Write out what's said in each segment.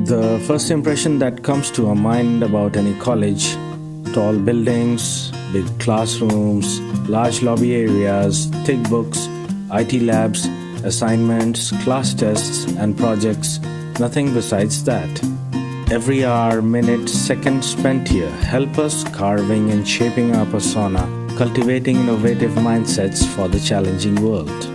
The first impression that comes to our mind about any college: tall buildings, big classrooms, large lobby areas, thick books, IT labs, assignments, class tests, and projects. Nothing besides that. Every hour, minute, second spent here help us carving and shaping our persona, cultivating innovative mindsets for the challenging world.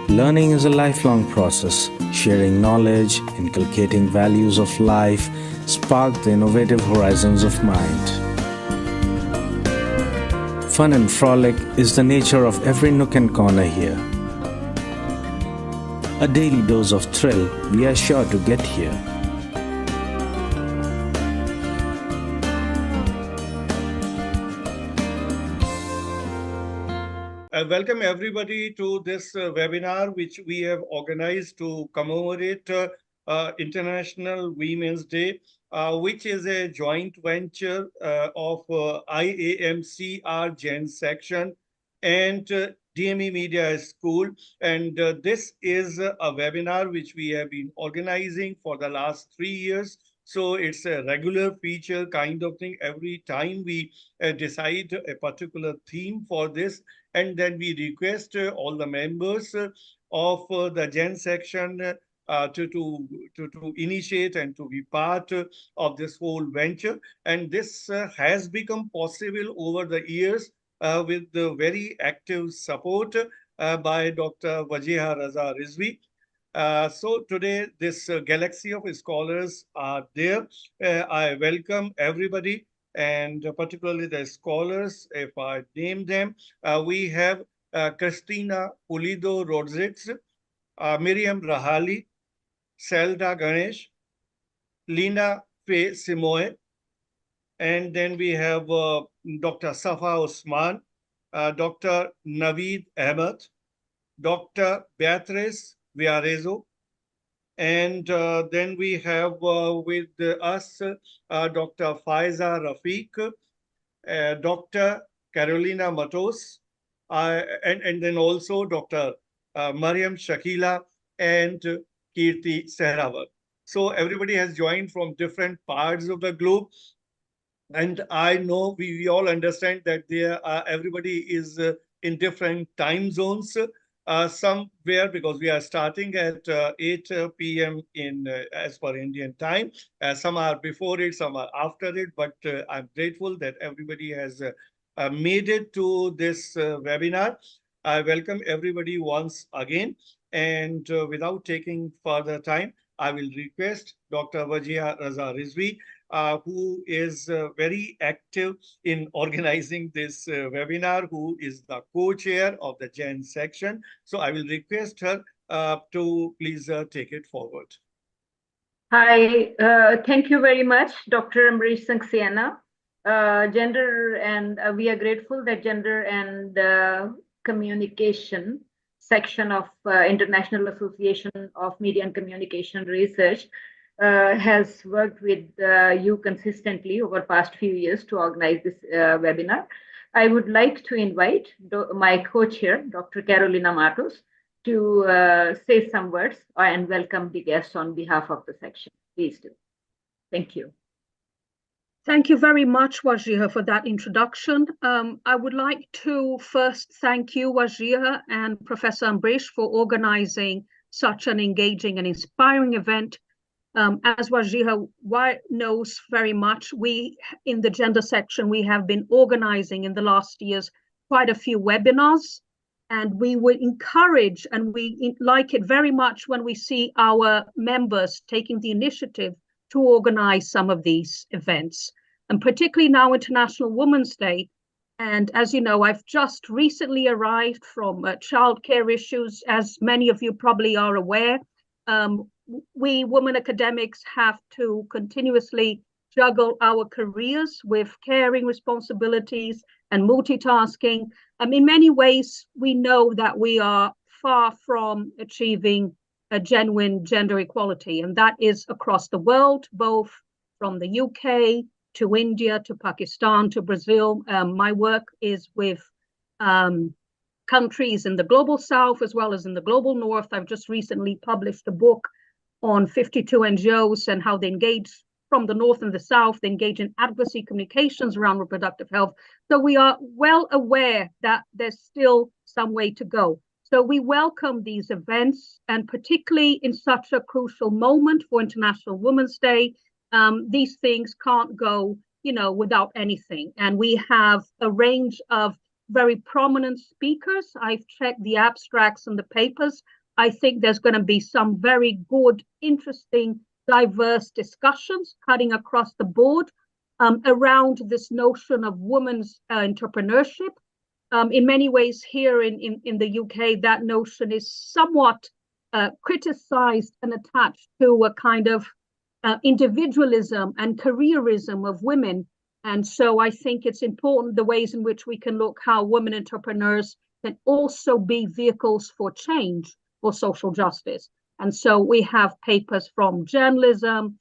Learning is a lifelong process. Sharing knowledge, inculcating values of life, spark the innovative horizons of mind. Fun and frolic is the nature of every nook and corner here. A daily dose of thrill we are sure to get here. Welcome everybody to this webinar which we have organized to commemorate International Women's Day, which is a joint venture of IAMCR Gen Section and DME Media School. And this is a webinar which we have been organizing for the last 3 years. So it's a regular feature kind of thing. Every time we decide a particular theme for this, and then we request all the members of the Gen section to initiate and to be part of this whole venture. And this has become possible over the years with the very active support by Dr. Wajiha Raza Rizvi. So today, this galaxy of scholars are there. I welcome everybody, and particularly the scholars, if I name them. We have Christina Pulido Rodriguez, Miriam Rahali, Selda Ganesh, Lina Faye Simoe, and then we have Dr. Safa Osman, Dr. Naveed Ahmed, Dr. Beatriz Villarezo, and then we have with us Dr. Faiza Rafiq, Dr. Carolina Matos, and then also Dr. Mariam Shakila and Kirti Sehrawat. So everybody has joined from different parts of the globe. And I know we all understand that everybody is in different time zones. Somewhere, because we are starting at 8 p.m. in as per Indian time. Some are before it, some are after it, but I'm grateful that everybody has made it to this webinar. I welcome everybody once again, and without taking further time, I will request Dr. Wajiha Raza Rizvi, who is very active in organizing this webinar, who is the co-chair of the Gen section. So I will request her to please take it forward. Hi, thank you very much, Dr. Amrish Saxena. We are grateful that Gender and Communication section of International Association of Media and Communication Research has worked with you consistently over past few years to organize this webinar. I would like to invite my co-chair, Dr. Carolina Matos, to say some words and welcome the guests on behalf of the section. Please do. Thank you. Thank you very much, Wajiha, for that introduction. I would like to first thank you, Wajiha and Professor Ambrish, for organizing such an engaging and inspiring event. As Wajiha knows very much, we in the gender section, we have been organizing in the last years quite a few webinars, and we will encourage, and we like it very much when we see our members taking the initiative to organize some of these events, and particularly now International Women's Day. And as you know, I've just recently arrived from childcare issues, as many of you probably are aware. We women academics have to continuously juggle our careers with caring responsibilities and multitasking. In many ways, we know that we are far from achieving a genuine gender equality, and that is across the world, both from the UK to India to Pakistan to Brazil. My work is with countries in the global south as well as in the global north. I've just recently published a book on 52 NGOs and how they engage from the north and the south. They engage in advocacy communications around reproductive health. So we are well aware that there's still some way to go. So we welcome these events, and particularly in such a crucial moment for International Women's Day, these things can't go, without anything. And we have a range of very prominent speakers. I've checked the abstracts and the papers. I think there's going to be some very good, interesting, diverse discussions cutting across the board around this notion of women's entrepreneurship. In many ways, here in the UK, that notion is somewhat criticized and attached to a kind of individualism and careerism of women. And so I think it's important the ways in which we can look how women entrepreneurs can also be vehicles for change, for social justice. And so we have papers from journalism,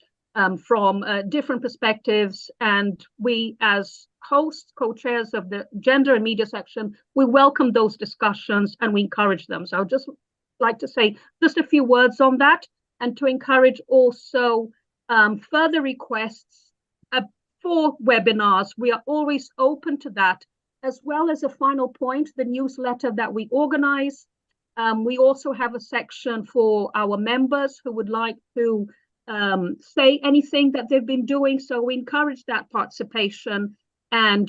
from different perspectives, and we as hosts, co-chairs of the gender and media section, we welcome those discussions and we encourage them. So I'd just like to say just a few words on that, and to encourage also further requests for webinars. We are always open to that, as well as a final point, the newsletter that we organize. We also have a section for our members who would like to say anything that they've been doing. So we encourage that participation. And,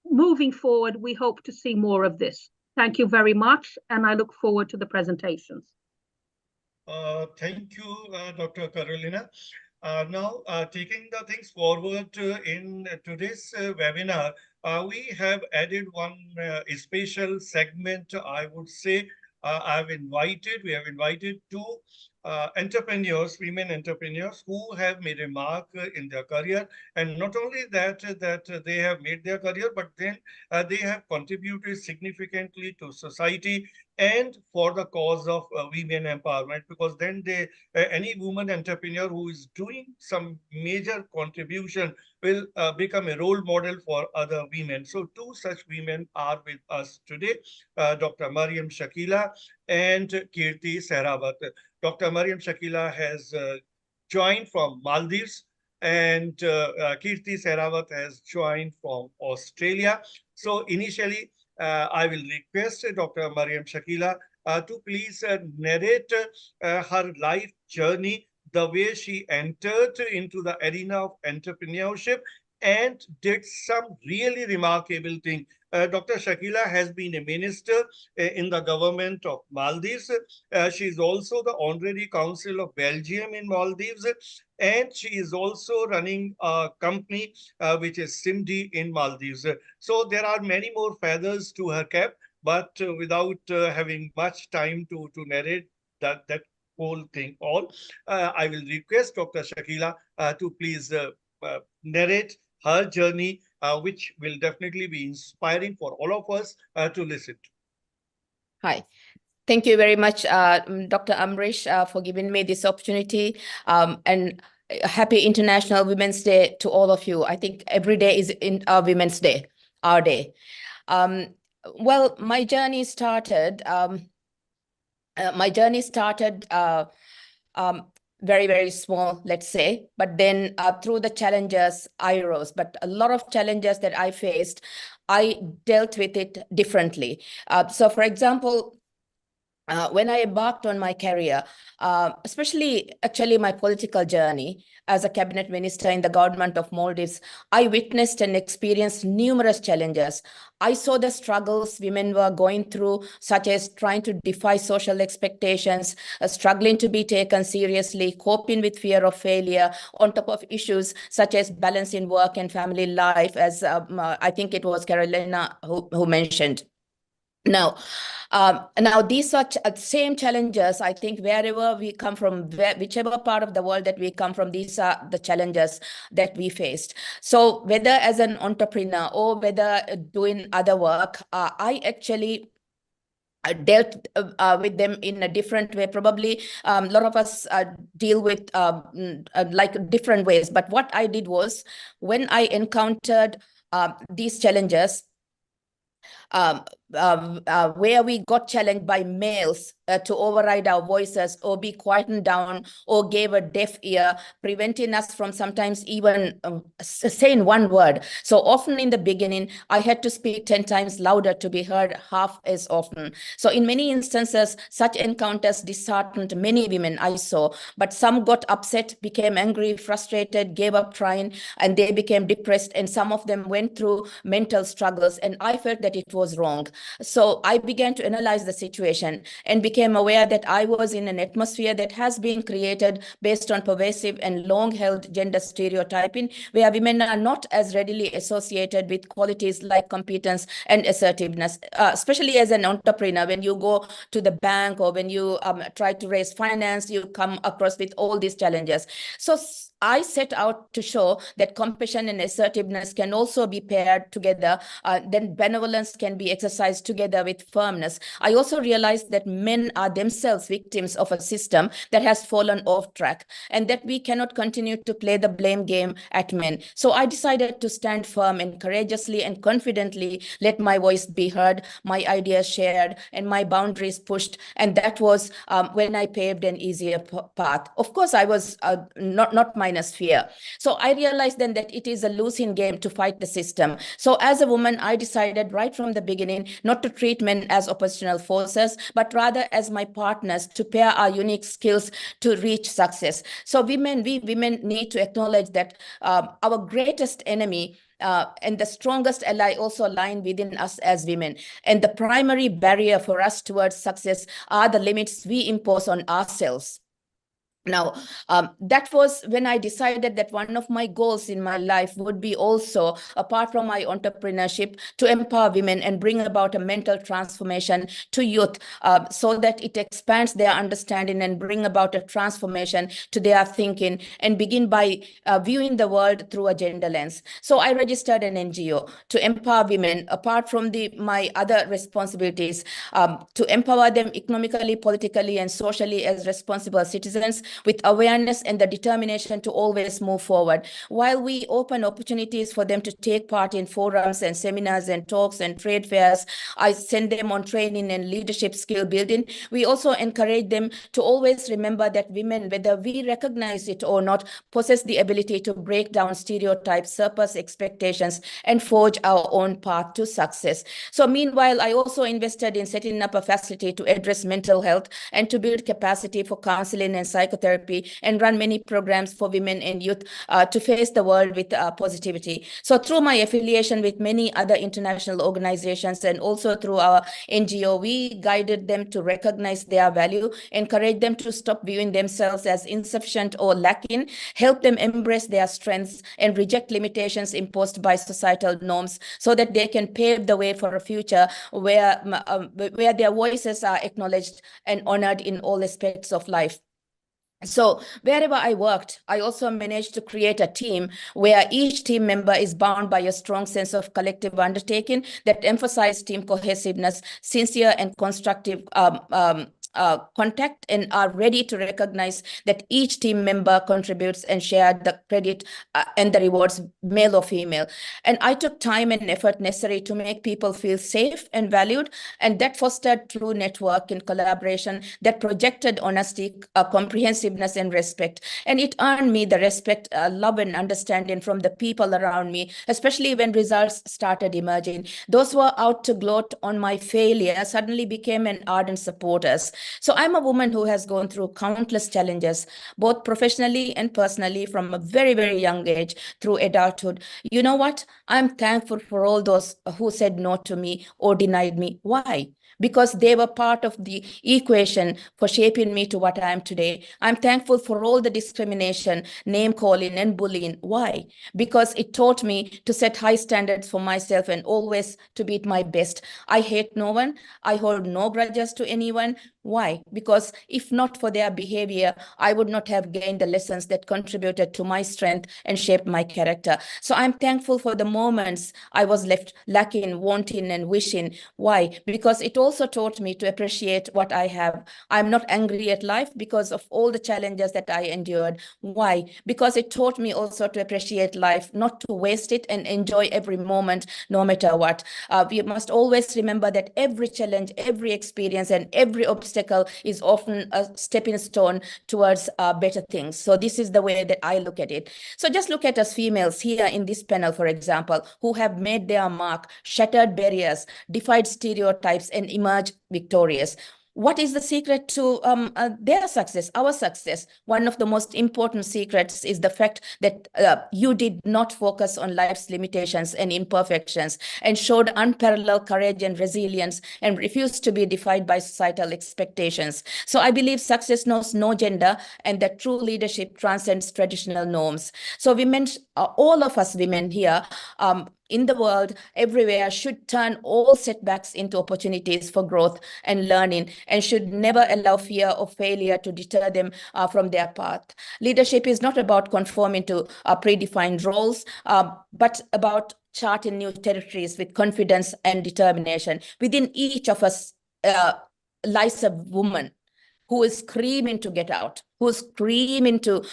moving forward, we hope to see more of this. Thank you very much. And I look forward to the presentations. Thank you, Dr. Carolina. Now, taking the things forward in today's webinar, we have added one special segment, I would say. We have invited two entrepreneurs, women entrepreneurs who have made a mark in their career. And not only that they have made their career, but then they have contributed significantly to society and for the cause of women empowerment, because then any woman entrepreneur who is doing some major contribution will become a role model for other women. So two such women are with us today, Dr. Mariam Shakila and Kirti Sehrawat. Dr. Mariam Shakila has joined from Maldives, and Kirti Sehrawat has joined from Australia. So initially, I will request Dr. Mariam Shakila to please narrate her life journey, the way she entered into the arena of entrepreneurship and did some really remarkable thing. Dr. Shakila has been a minister in the government of Maldives. She is also the Honorary Council of Belgium in Maldives, and she is also running a company which is SIMDI in Maldives. So there are many more feathers to her cap, but without having much time to narrate that whole thing all, I will request Dr. Shakila to please narrate her journey, which will definitely be inspiring for all of us to listen to. Hi. Thank you very much, Dr. Amrish, for giving me this opportunity. And happy International Women's Day to all of you. I think every day is Women's Day, our day. Well, my journey started very, very small, let's say, but then through the challenges, I rose. But a lot of challenges that I faced, I dealt with it differently. So for example, when I embarked on my career, especially actually my political journey as a cabinet minister in the government of Maldives, I witnessed and experienced numerous challenges. I saw the struggles women were going through, such as trying to defy social expectations, struggling to be taken seriously, coping with fear of failure, on top of issues such as balancing work and family life, as I think it was Carolina who mentioned. Now these are same challenges. I think wherever we come from, whichever part of the world that we come from, these are the challenges that we faced. So whether as an entrepreneur or whether doing other work, I actually dealt with them in a different way. Probably a lot of us deal with like different ways. But what I did was, when I encountered these challenges, where we got challenged by males to override our voices or be quietened down or gave a deaf ear, preventing us from sometimes even saying one word. So often in the beginning, I had to speak 10 times louder to be heard half as often. So in many instances, such encounters disheartened many women I saw, but some got upset, became angry, frustrated, gave up trying, and they became depressed, and some of them went through mental struggles, and I felt that it was wrong. So I began to analyze the situation and became aware that I was in an atmosphere that has been created based on pervasive and long-held gender stereotyping, where women are not as readily associated with qualities like competence and assertiveness, especially as an entrepreneur. When you go to the bank or when you try to raise finance, you come across with all these challenges. So I set out to show that compassion and assertiveness can also be paired together. Then benevolence can be exercised together with firmness. I also realized that men are themselves victims of a system that has fallen off track, and that we cannot continue to play the blame game at men. So I decided to stand firm and courageously and confidently let my voice be heard, my ideas shared, and my boundaries pushed. And that was when I paved an easier path. Of course, I was not minus fear. So I realized then that it is a losing game to fight the system. So as a woman, I decided right from the beginning not to treat men as oppositional forces, but rather as my partners to pair our unique skills to reach success. So we women need to acknowledge that our greatest enemy and the strongest ally also lie within us as women. And the primary barrier for us towards success are the limits we impose on ourselves. Now, that was when I decided that one of my goals in my life would be also, apart from my entrepreneurship, to empower women and bring about a mental transformation to youth so that it expands their understanding and bring about a transformation to their thinking and begin by viewing the world through a gender lens. So I registered an NGO to empower women, apart from my other responsibilities, to empower them economically, politically, and socially as responsible citizens, with awareness and the determination to always move forward. While we open opportunities for them to take part in forums and seminars and talks and trade fairs, I send them on training and leadership skill building. We also encourage them to always remember that women, whether we recognize it or not, possess the ability to break down stereotypes, surpass expectations, and forge our own path to success. So meanwhile, I also invested in setting up a facility to address mental health and to build capacity for counseling and psychotherapy, and run many programs for women and youth to face the world with positivity. So through my affiliation with many other international organizations and also through our NGO, we guided them to recognize their value, encourage them to stop viewing themselves as insufficient or lacking, help them embrace their strengths and reject limitations imposed by societal norms so that they can pave the way for a future where their voices are acknowledged and honored in all aspects of life. So wherever I worked, I also managed to create a team where each team member is bound by a strong sense of collective undertaking that emphasizes team cohesiveness, sincere and constructive contact, and are ready to recognize that each team member contributes and shared the credit and the rewards, male or female. And I took time and effort necessary to make people feel safe and valued, and that fostered true network and collaboration that projected honesty, comprehensiveness, and respect. And it earned me the respect, love, and understanding from the people around me, especially when results started emerging. Those who were out to gloat on my failure suddenly became an ardent supporters. So I'm a woman who has gone through countless challenges, both professionally and personally, from a very, very young age through adulthood. You know what? I'm thankful for all those who said no to me or denied me. Why? Because they were part of the equation for shaping me to what I am today. I'm thankful for all the discrimination, name calling, and bullying. Why? Because it taught me to set high standards for myself and always to be at my best. I hate no one. I hold no grudges to anyone. Why? Because if not for their behavior, I would not have gained the lessons that contributed to my strength and shaped my character. So I'm thankful for the moments I was left lacking, wanting, and wishing. Why? Because it also taught me to appreciate what I have. I'm not angry at life because of all the challenges that I endured. Why? Because it taught me also to appreciate life, not to waste it, and enjoy every moment, no matter what. We must always remember that every challenge, every experience, and every obstacle is often a stepping stone towards better things. So this is the way that I look at it. So just look at us females here in this panel, for example, who have made their mark, shattered barriers, defied stereotypes, and emerged victorious. What is the secret to their success, our success? One of the most important secrets is the fact that you did not focus on life's limitations and imperfections, and showed unparalleled courage and resilience, and refused to be defied by societal expectations. So I believe success knows no gender, and that true leadership transcends traditional norms. So women, all of us women here, in the world, everywhere, should turn all setbacks into opportunities for growth and learning, and should never allow fear of failure to deter them from their path. Leadership is not about conforming to predefined roles, but about charting new territories with confidence and determination. Within each of us lies a woman who is screaming to get out, who is screaming to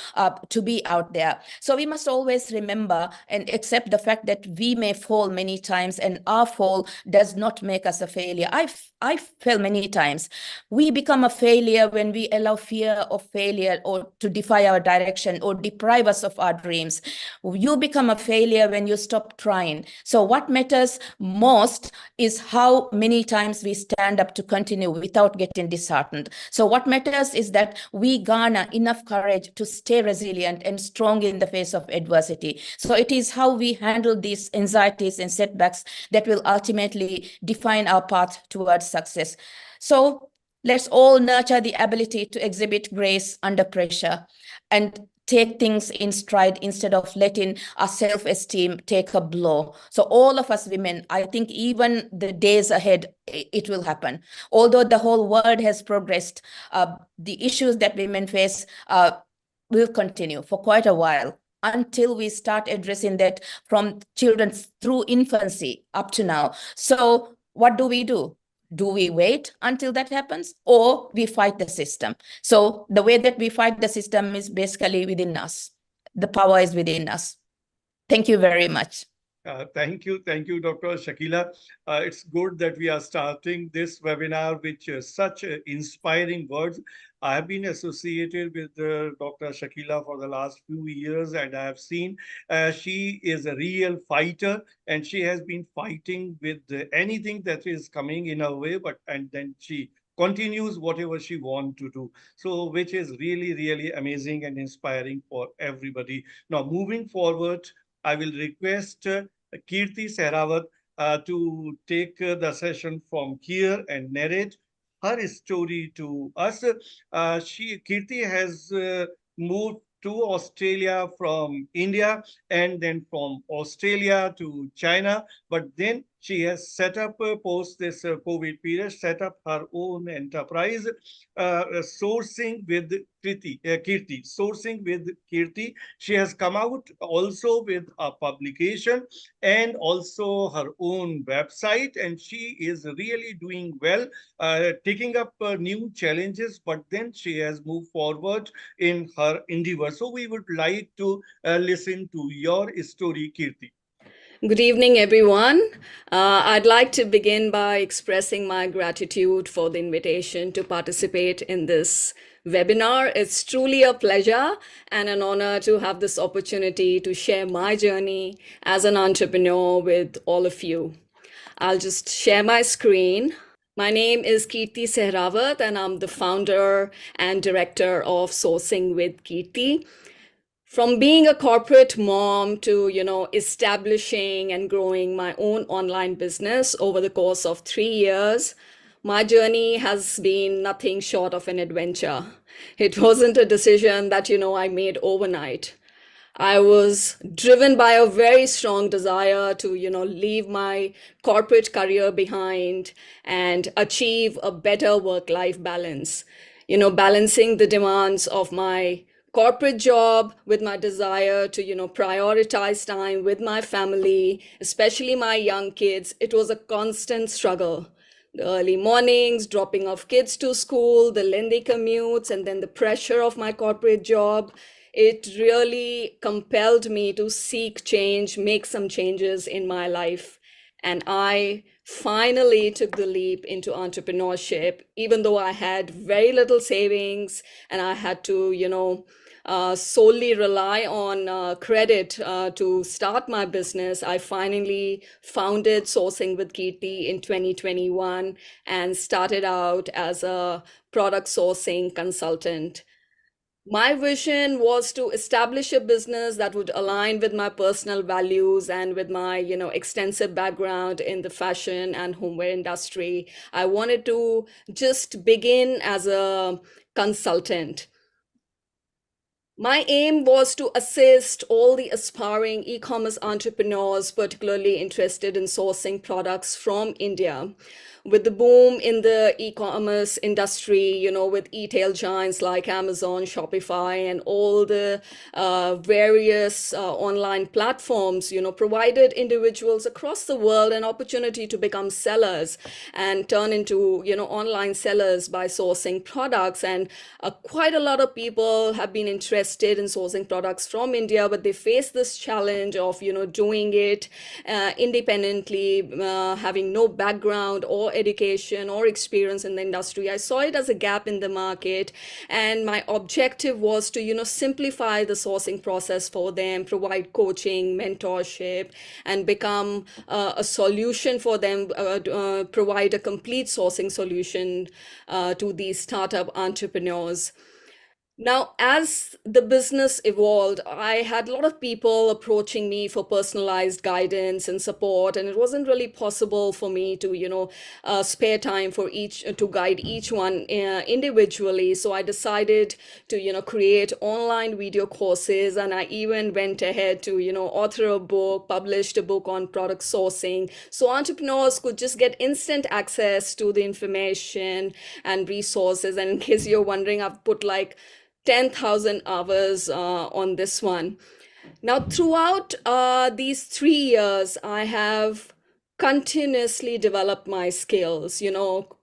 be out there. So we must always remember and accept the fact that we may fall many times, and our fall does not make us a failure. I fell many times. We become a failure when we allow fear of failure or to defy our direction or deprive us of our dreams. You become a failure when you stop trying. So what matters most is how many times we stand up to continue without getting disheartened. So what matters is that we garner enough courage to stay resilient and strong in the face of adversity. So it is how we handle these anxieties and setbacks that will ultimately define our path towards success. So let's all nurture the ability to exhibit grace under pressure and take things in stride instead of letting our self-esteem take a blow. So all of us women, I think even the days ahead, it will happen. Although the whole world has progressed, the issues that women face will continue for quite a while, until we start addressing that from children through infancy up to now. So what do? Do we wait until that happens, or we fight the system? So the way that we fight the system is basically within us. The power is within us. Thank you very much. Thank you, Dr. Shakila. It's good that we are starting this webinar with such inspiring words. I have been associated with Dr. Shakila for the last few years, and I have seen she is a real fighter, and she has been fighting with anything that is coming in her way, and then she continues whatever she wants to do. So, which is really, really amazing and inspiring for everybody. Now, moving forward, I will request Kirti Sehrawat to take the session from here and narrate her story to us. Kirti has moved to Australia from India, and then from Australia to China. But then she has set up, post this COVID period, set up her own enterprise, sourcing with Kirti. Sourcing with Kirti. She has come out also with a publication and also her own website, and she is really doing well, taking up new challenges, but then she has moved forward in her endeavor. So we would like to listen to your story, Kirti. Good evening, everyone. I'd like to begin by expressing my gratitude for the invitation to participate in this webinar. It's truly a pleasure and an honor to have this opportunity to share my journey as an entrepreneur with all of you. I'll just share my screen. My name is Kirti Sehrawat, and I'm the founder and director of Sourcing with Kirti. From being a corporate mom to, establishing and growing my own online business over the course of 3 years, my journey has been nothing short of an adventure. It wasn't a decision that, I made overnight. I was driven by a very strong desire to, leave my corporate career behind and achieve a better work-life balance. Balancing the demands of my corporate job with my desire to, prioritize time with my family, especially my young kids. It was a constant struggle. The early mornings, dropping off kids to school, the lengthy commutes, and then the pressure of my corporate job. It really compelled me to seek change, make some changes in my life. And I finally took the leap into entrepreneurship, even though I had very little savings and I had to, solely rely on credit to start my business. I finally founded Sourcing with Kirti in 2021 and started out as a product sourcing consultant. My vision was to establish a business that would align with my personal values and with my, extensive background in the fashion and homeware industry. I wanted to just begin as a consultant. My aim was to assist all the aspiring e-commerce entrepreneurs, particularly interested in sourcing products from India. With the boom in the e-commerce industry, with e-tail giants like Amazon, Shopify, and all the various online platforms, provided individuals across the world an opportunity to become sellers and turn into, online sellers by sourcing products. And quite a lot of people have been interested in sourcing products from India, but they face this challenge of, doing it independently, having no background or education or experience in the industry. I saw it as a gap in the market, and my objective was to, simplify the sourcing process for them, provide coaching, mentorship, and become a solution for them, provide a complete sourcing solution to these startup entrepreneurs. Now, as the business evolved, I had a lot of people approaching me for personalized guidance and support, and it wasn't really possible for me to, spare time for each to guide each one individually. So I decided to, create online video courses, and I even went ahead to, author a book, published a book on product sourcing, so entrepreneurs could just get instant access to the information and resources. And in case you're wondering, I've put like 10,000 hours on this one. Now, throughout these 3 years, I have continuously developed my skills,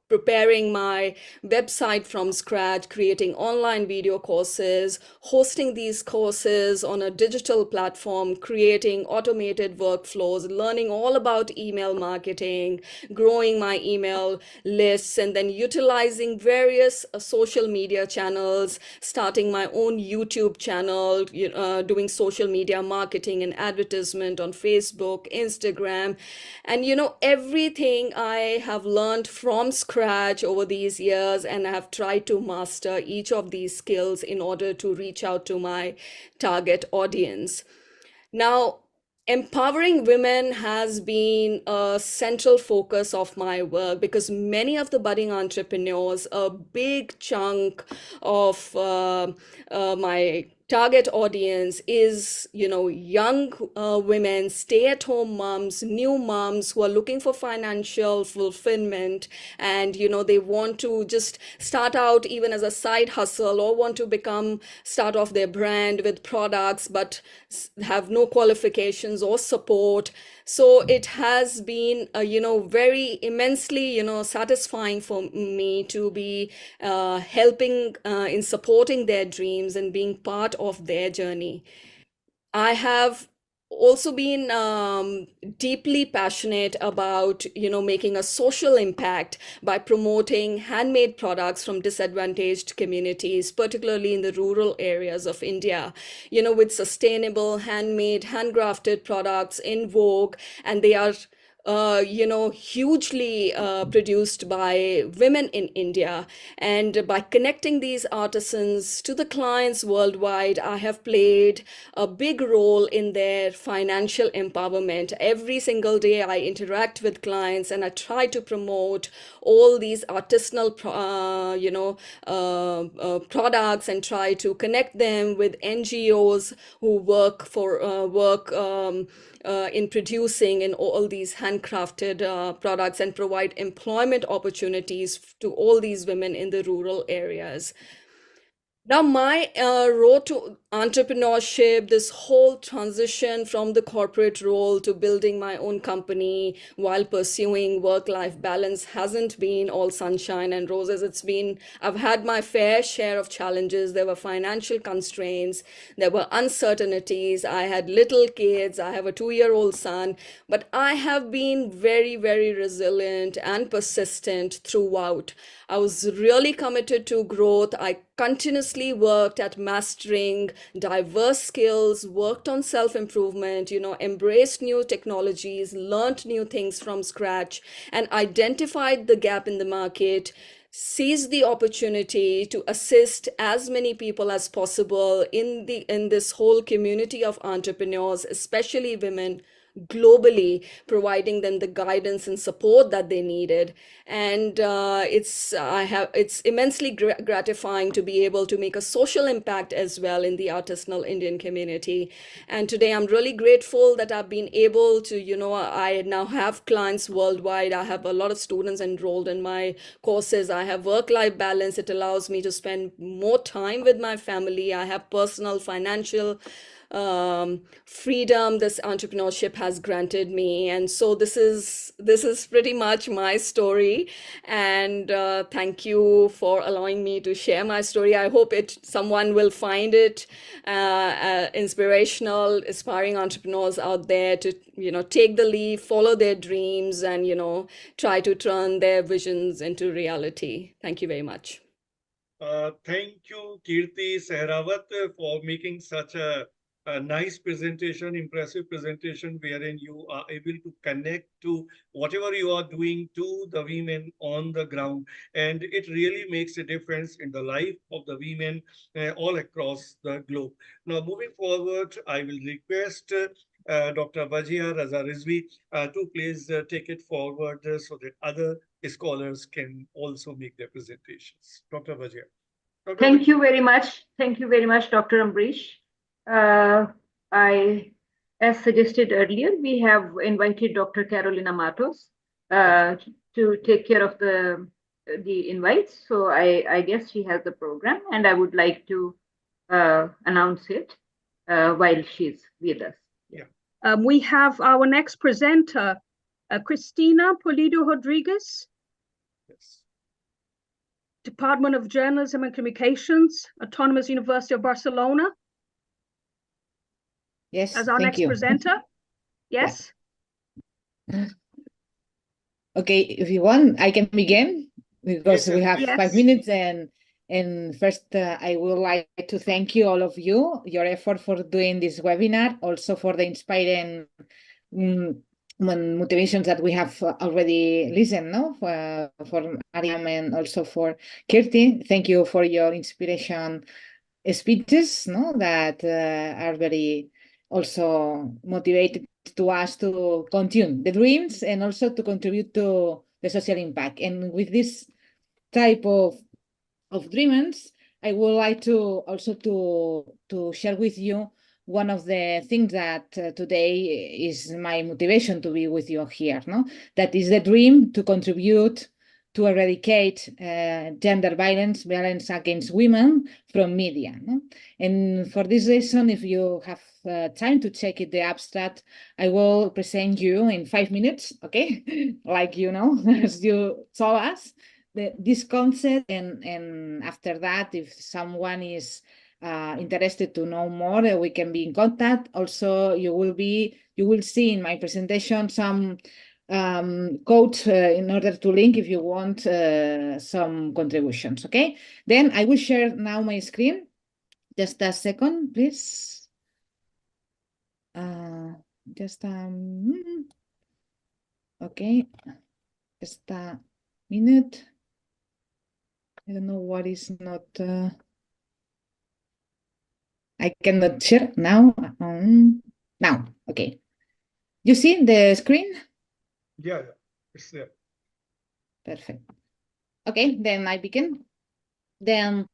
preparing my website from scratch, creating online video courses, hosting these courses on a digital platform, creating automated workflows, learning all about email marketing, growing my email lists, and then utilizing various social media channels, starting my own YouTube channel, doing social media marketing and advertisement on Facebook, Instagram, and everything I have learned from scratch over these years, and I have tried to master each of these skills in order to reach out to my target audience. Now, empowering women has been a central focus of my work because many of the budding entrepreneurs, a big chunk of my target audience is, young women, stay-at-home moms, new moms who are looking for financial fulfillment, and they want to just start out even as a side hustle or want to start off their brand with products but have no qualifications or support. So it has been very immensely satisfying for me to be helping in supporting their dreams and being part of their journey. I have also been deeply passionate about making a social impact by promoting handmade products from disadvantaged communities, particularly in the rural areas of India, with sustainable handmade handcrafted products in vogue, and they are hugely produced by women in India. And by connecting these artisans to the clients worldwide, I have played a big role in their financial empowerment. Every single day, I interact with clients and I try to promote all these artisanal, products and try to connect them with NGOs who work in producing in all these handcrafted products and provide employment opportunities to all these women in the rural areas. Now, my road to entrepreneurship, this whole transition from the corporate role to building my own company while pursuing work-life balance hasn't been all sunshine and roses. I've had my fair share of challenges. There were financial constraints, there were uncertainties. I had little kids, I have a 2-year-old son, but I have been very, very resilient and persistent throughout. I was really committed to growth. I continuously worked at mastering diverse skills, worked on self-improvement, embraced new technologies, learned new things from scratch, and identified the gap in the market, seized the opportunity to assist as many people as possible in this whole community of entrepreneurs, especially women, globally, providing them the guidance and support that they needed. And it's immensely gratifying to be able to make a social impact as well in the artisanal Indian community. And today I'm really grateful that I've been able to, I now have clients worldwide. I have a lot of students enrolled in my courses. I have work-life balance. It allows me to spend more time with my family. I have personal, financial freedom this entrepreneurship has granted me. And so this is pretty much my story. And thank you for allowing me to share my story. I hope someone will find it inspirational, aspiring entrepreneurs out there to take the leap, follow their dreams, and try to turn their visions into reality. Thank you very much. Thank you, Kirti Sehrawat, for making such a nice presentation, impressive presentation, wherein you are able to connect to whatever you are doing to the women on the ground. And it really makes a difference in the life of the women all across the globe. Now, moving forward, I will request Dr. Wajia Raza Rizvi to please take it forward so that other scholars can also make their presentations. Dr. Wajia. Thank you very much. Thank you very much, Dr. Ambrish. As suggested earlier, we have invited Dr. Carolina Matos to take care of the invites. So I guess she has the program, and I would like to announce it while she's with us. Yeah. We have our next presenter, Cristina Polido Rodriguez. Yes. Department of Journalism and Communications, Autonomous University of Barcelona. Yes, as our thank next you. presenter. Yes. Okay, if you want, I can begin because we have Yes. 5 minutes. And first, I would like to thank you, all of you, your effort for doing this webinar, also for the inspiring motivations that we have already listened, for Mariam and also for Kirti. Thank you for your inspiration speeches, that are very also motivated to us to continue the dreams and also to contribute to the social impact. And with this type of dreamers, I would like to also to share with you one of the things that today is my motivation to be with you here, that is the dream to contribute to eradicate gender violence against women from media. And for this reason, if you have time to check it, the abstract, I will present you in 5 minutes, okay? Like, as you told us, this concept, and after that, if someone is interested to know more, we can be in contact. Also, you will see in my presentation some code in order to link if you want some contributions, okay? Then I will share now my screen. Just a second, please. Okay, just a minute. I don't know what is not. I cannot share now. Now, okay. You see the screen? Yeah, it's there. Perfect. Okay, then I begin. Then,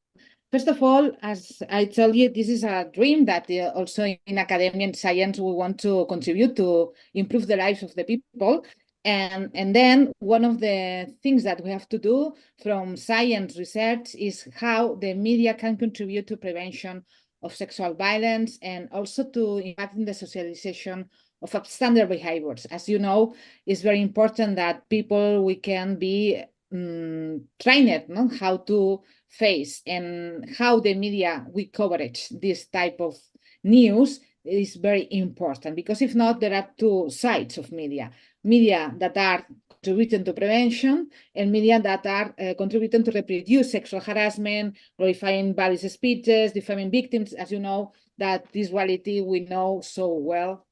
first of all, as I told you, this is a dream that also in academia and science we want to contribute to improve the lives of the people. And then one of the things that we have to do from science research is how the media can contribute to prevention of sexual violence and also to impact in the socialization of substandard behaviors. As you know, it's very important that people we can be trained, no? How to face and how the media we coverage this type of news is very important, because if not, there are two sides of media that are contributing to prevention and media that are contributing to reproduce sexual harassment, glorifying violence speeches, defaming victims, as you know, that this reality we know so well.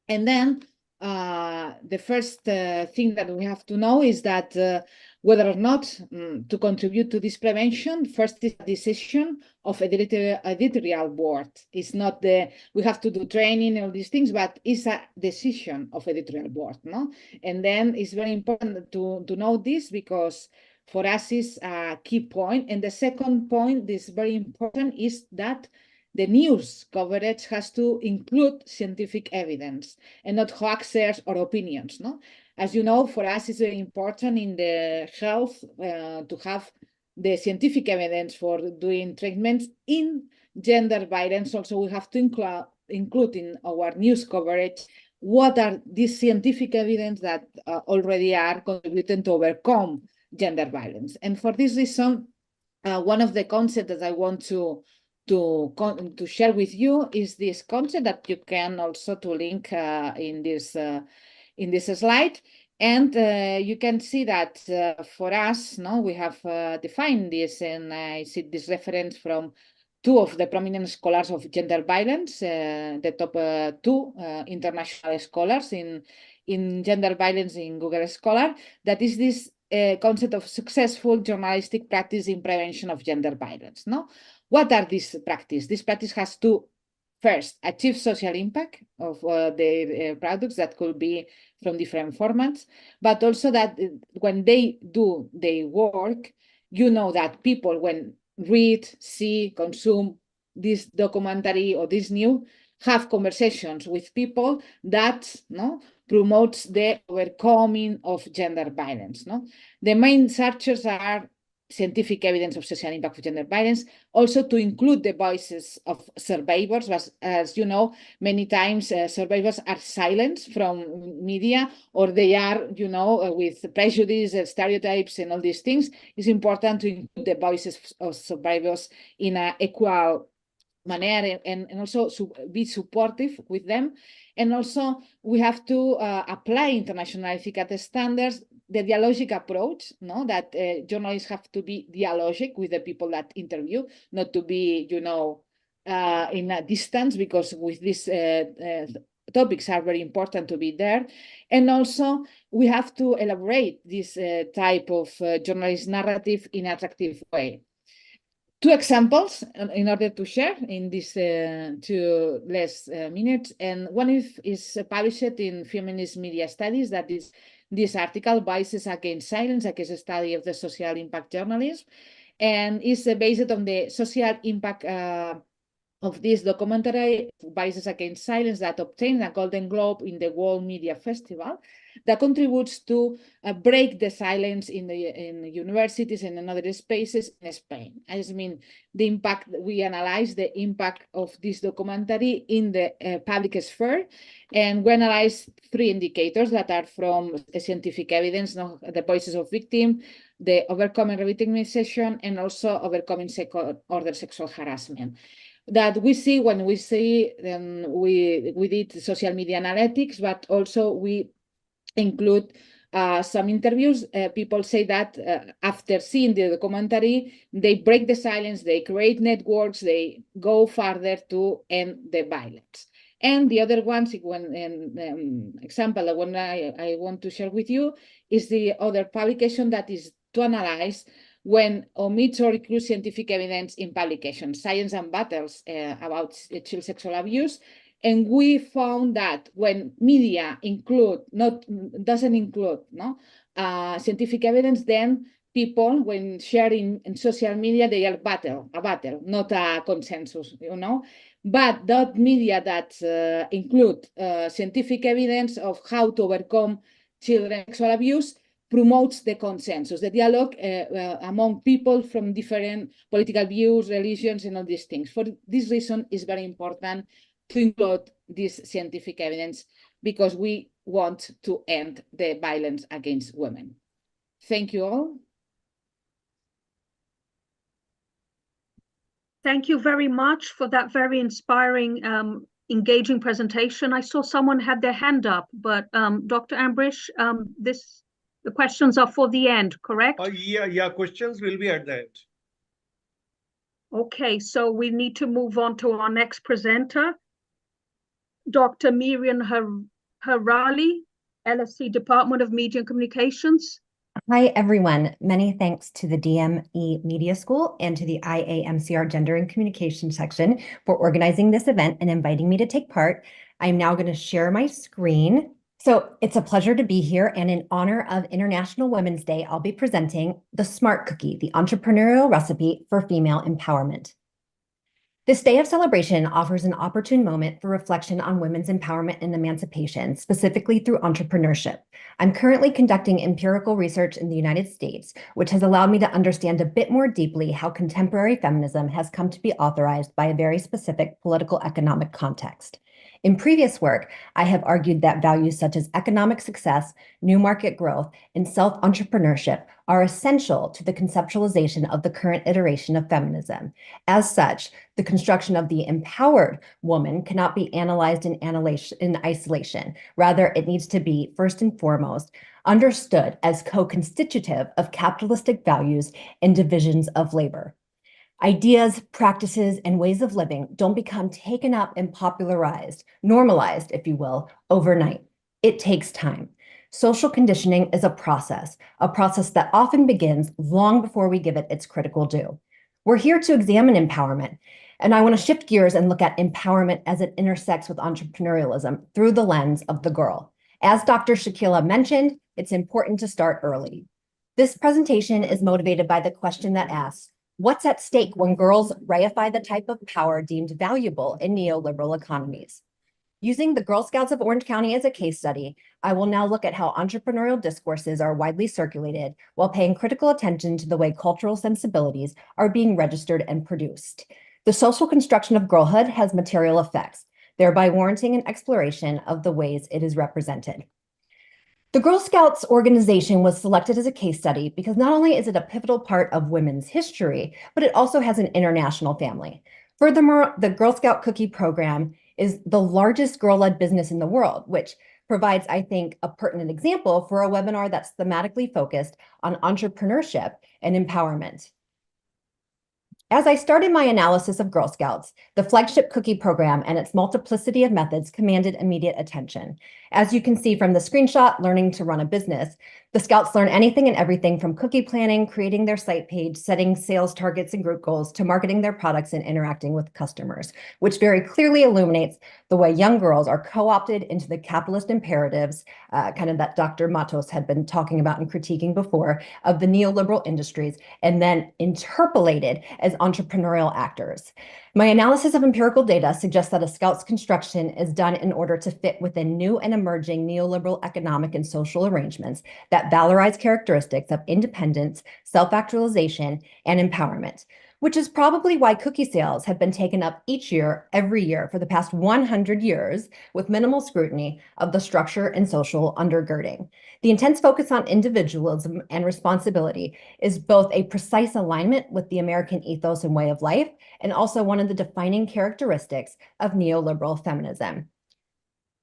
And then the first thing that we have to know is that whether or not to contribute to this prevention, first is a decision of editorial board. It's not we have to do training and all these things, but it's a decision of editorial board, no? And then it's very important to know this, because for us is a key point. And the second point is very important, is that the news coverage has to include scientific evidence and not hoaxes or opinions, no? As you know, for us, it's very important in the health to have the scientific evidence for doing treatments in gender violence. Also, we have to include in our news coverage what are these scientific evidence that already are contributing to overcome gender violence. And for this reason, one of the concepts that I want to share with you is this concept that you can also to link in this slide. And you can see that for us, no, we have defined this, and I see this reference from two of the prominent scholars of gender violence, the top two international scholars in gender violence in Google Scholar, that is this concept of successful journalistic practice in prevention of gender violence, no? What are these practices? This practice has to first achieve social impact of their products that could be from different formats, but also that when they do their work, you know that people when read, see, consume this documentary or this news, have conversations with people that promotes the overcoming of gender violence. No, the main searches are scientific evidence of social impact of gender violence, also to include the voices of survivors. As you know, many times survivors are silenced from media, or they are, with prejudice, stereotypes, and all these things. It's important to include the voices of survivors in an equal manner, and also be supportive with them. And also we have to apply international ethical standards, the dialogic approach, that journalists have to be dialogic with the people that interview, not to be, in a distance, because with these topics are very important to be there. And also we have to elaborate this type of journalist narrative in an attractive way. Two examples in order to share in these 2 less minutes. And one is published in Feminist Media Studies, that is this article, Voices Against Silence, a case study of the social impact journalism, and is based on the social impact of this documentary, Voices Against Silence, that obtained a Golden Globe in the World Media Festival, that contributes to break the silence in universities and in other spaces in Spain. I mean, the impact, we analyze the impact of this documentary in the public sphere, and we analyze 3 indicators that are from scientific evidence, the voices of victims, the overcoming revictimization, and also overcoming second-order sexual harassment. That we see when we see, we did social media analytics, but also we include some interviews. People say that after seeing the documentary, they break the silence, they create networks, they go further to end the violence. And the other ones, example, the one I want to share with you is the other publication that is to analyze when omits or includes scientific evidence in publications, Science and Battles about child sexual abuse. And we found that when media doesn't include scientific evidence, then people, when sharing in social media, they are a battle, not a consensus, But that media that include scientific evidence of how to overcome children's sexual abuse promotes the consensus, the dialogue among people from different political views, religions, and all these things. For this reason, it's very important to include this scientific evidence because we want to end the violence against women. Thank you all. Thank you very much for that very inspiring, engaging presentation. I saw someone had their hand up, but Dr. Ambrish, the questions are for the end, correct? Yeah, questions will be at the end. Okay, so we need to move on to our next presenter, Dr. Miriam Harali, LSE Department of Media and Communications. Hi, everyone. Many thanks to the DME Media School and to the IAMCR Gender and Communication section for organizing this event and inviting me to take part. I'm now going to share my screen. So it's a pleasure to be here, and in honor of International Women's Day, I'll be presenting the Smart Cookie, the entrepreneurial recipe for female empowerment. This day of celebration offers an opportune moment for reflection on women's empowerment and emancipation, specifically through entrepreneurship. I'm currently conducting empirical research in the United States, which has allowed me to understand a bit more deeply how contemporary feminism has come to be authorized by a very specific political economic context. In previous work, I have argued that values such as economic success, new market growth, and self-entrepreneurship are essential to the conceptualization of the current iteration of feminism. As such, the construction of the empowered woman cannot be analyzed in isolation. Rather, it needs to be, first and foremost, understood as co-constitutive of capitalistic values and divisions of labor. Ideas, practices, and ways of living don't become taken up and popularized, normalized, if you will, overnight. It takes time. Social conditioning is a process that often begins long before we give it its critical due. We're here to examine empowerment, and I want to shift gears and look at empowerment as it intersects with entrepreneurialism through the lens of the girl. As Dr. Shakila mentioned, it's important to start early. This presentation is motivated by the question that asks, what's at stake when girls reify the type of power deemed valuable in neoliberal economies? Using the Girl Scouts of Orange County as a case study, I will now look at how entrepreneurial discourses are widely circulated while paying critical attention to the way cultural sensibilities are being registered and produced. The social construction of girlhood has material effects, thereby warranting an exploration of the ways it is represented. The Girl Scouts organization was selected as a case study because not only is it a pivotal part of women's history, but it also has an international family. Furthermore, the Girl Scout Cookie program is the largest girl-led business in the world, which provides, I think, a pertinent example for a webinar that's thematically focused on entrepreneurship and empowerment. As I started my analysis of Girl Scouts, the flagship cookie program and its multiplicity of methods commanded immediate attention. As you can see from the screenshot, learning to run a business, the Scouts learn anything and everything from cookie planning, creating their site page, setting sales targets and group goals, to marketing their products and interacting with customers, which very clearly illuminates the way young girls are co-opted into the capitalist imperatives, kind of that Dr. Matos had been talking about and critiquing before, of the neoliberal industries, and then interpolated as entrepreneurial actors. My analysis of empirical data suggests that a Scout's construction is done in order to fit within new and emerging neoliberal economic and social arrangements that valorize characteristics of independence, self-actualization, and empowerment, which is probably why cookie sales have been taken up each year, every year, for the past 100 years, with minimal scrutiny of the structure and social undergirding. The intense focus on individualism and responsibility is both a precise alignment with the American ethos and way of life, and also one of the defining characteristics of neoliberal feminism.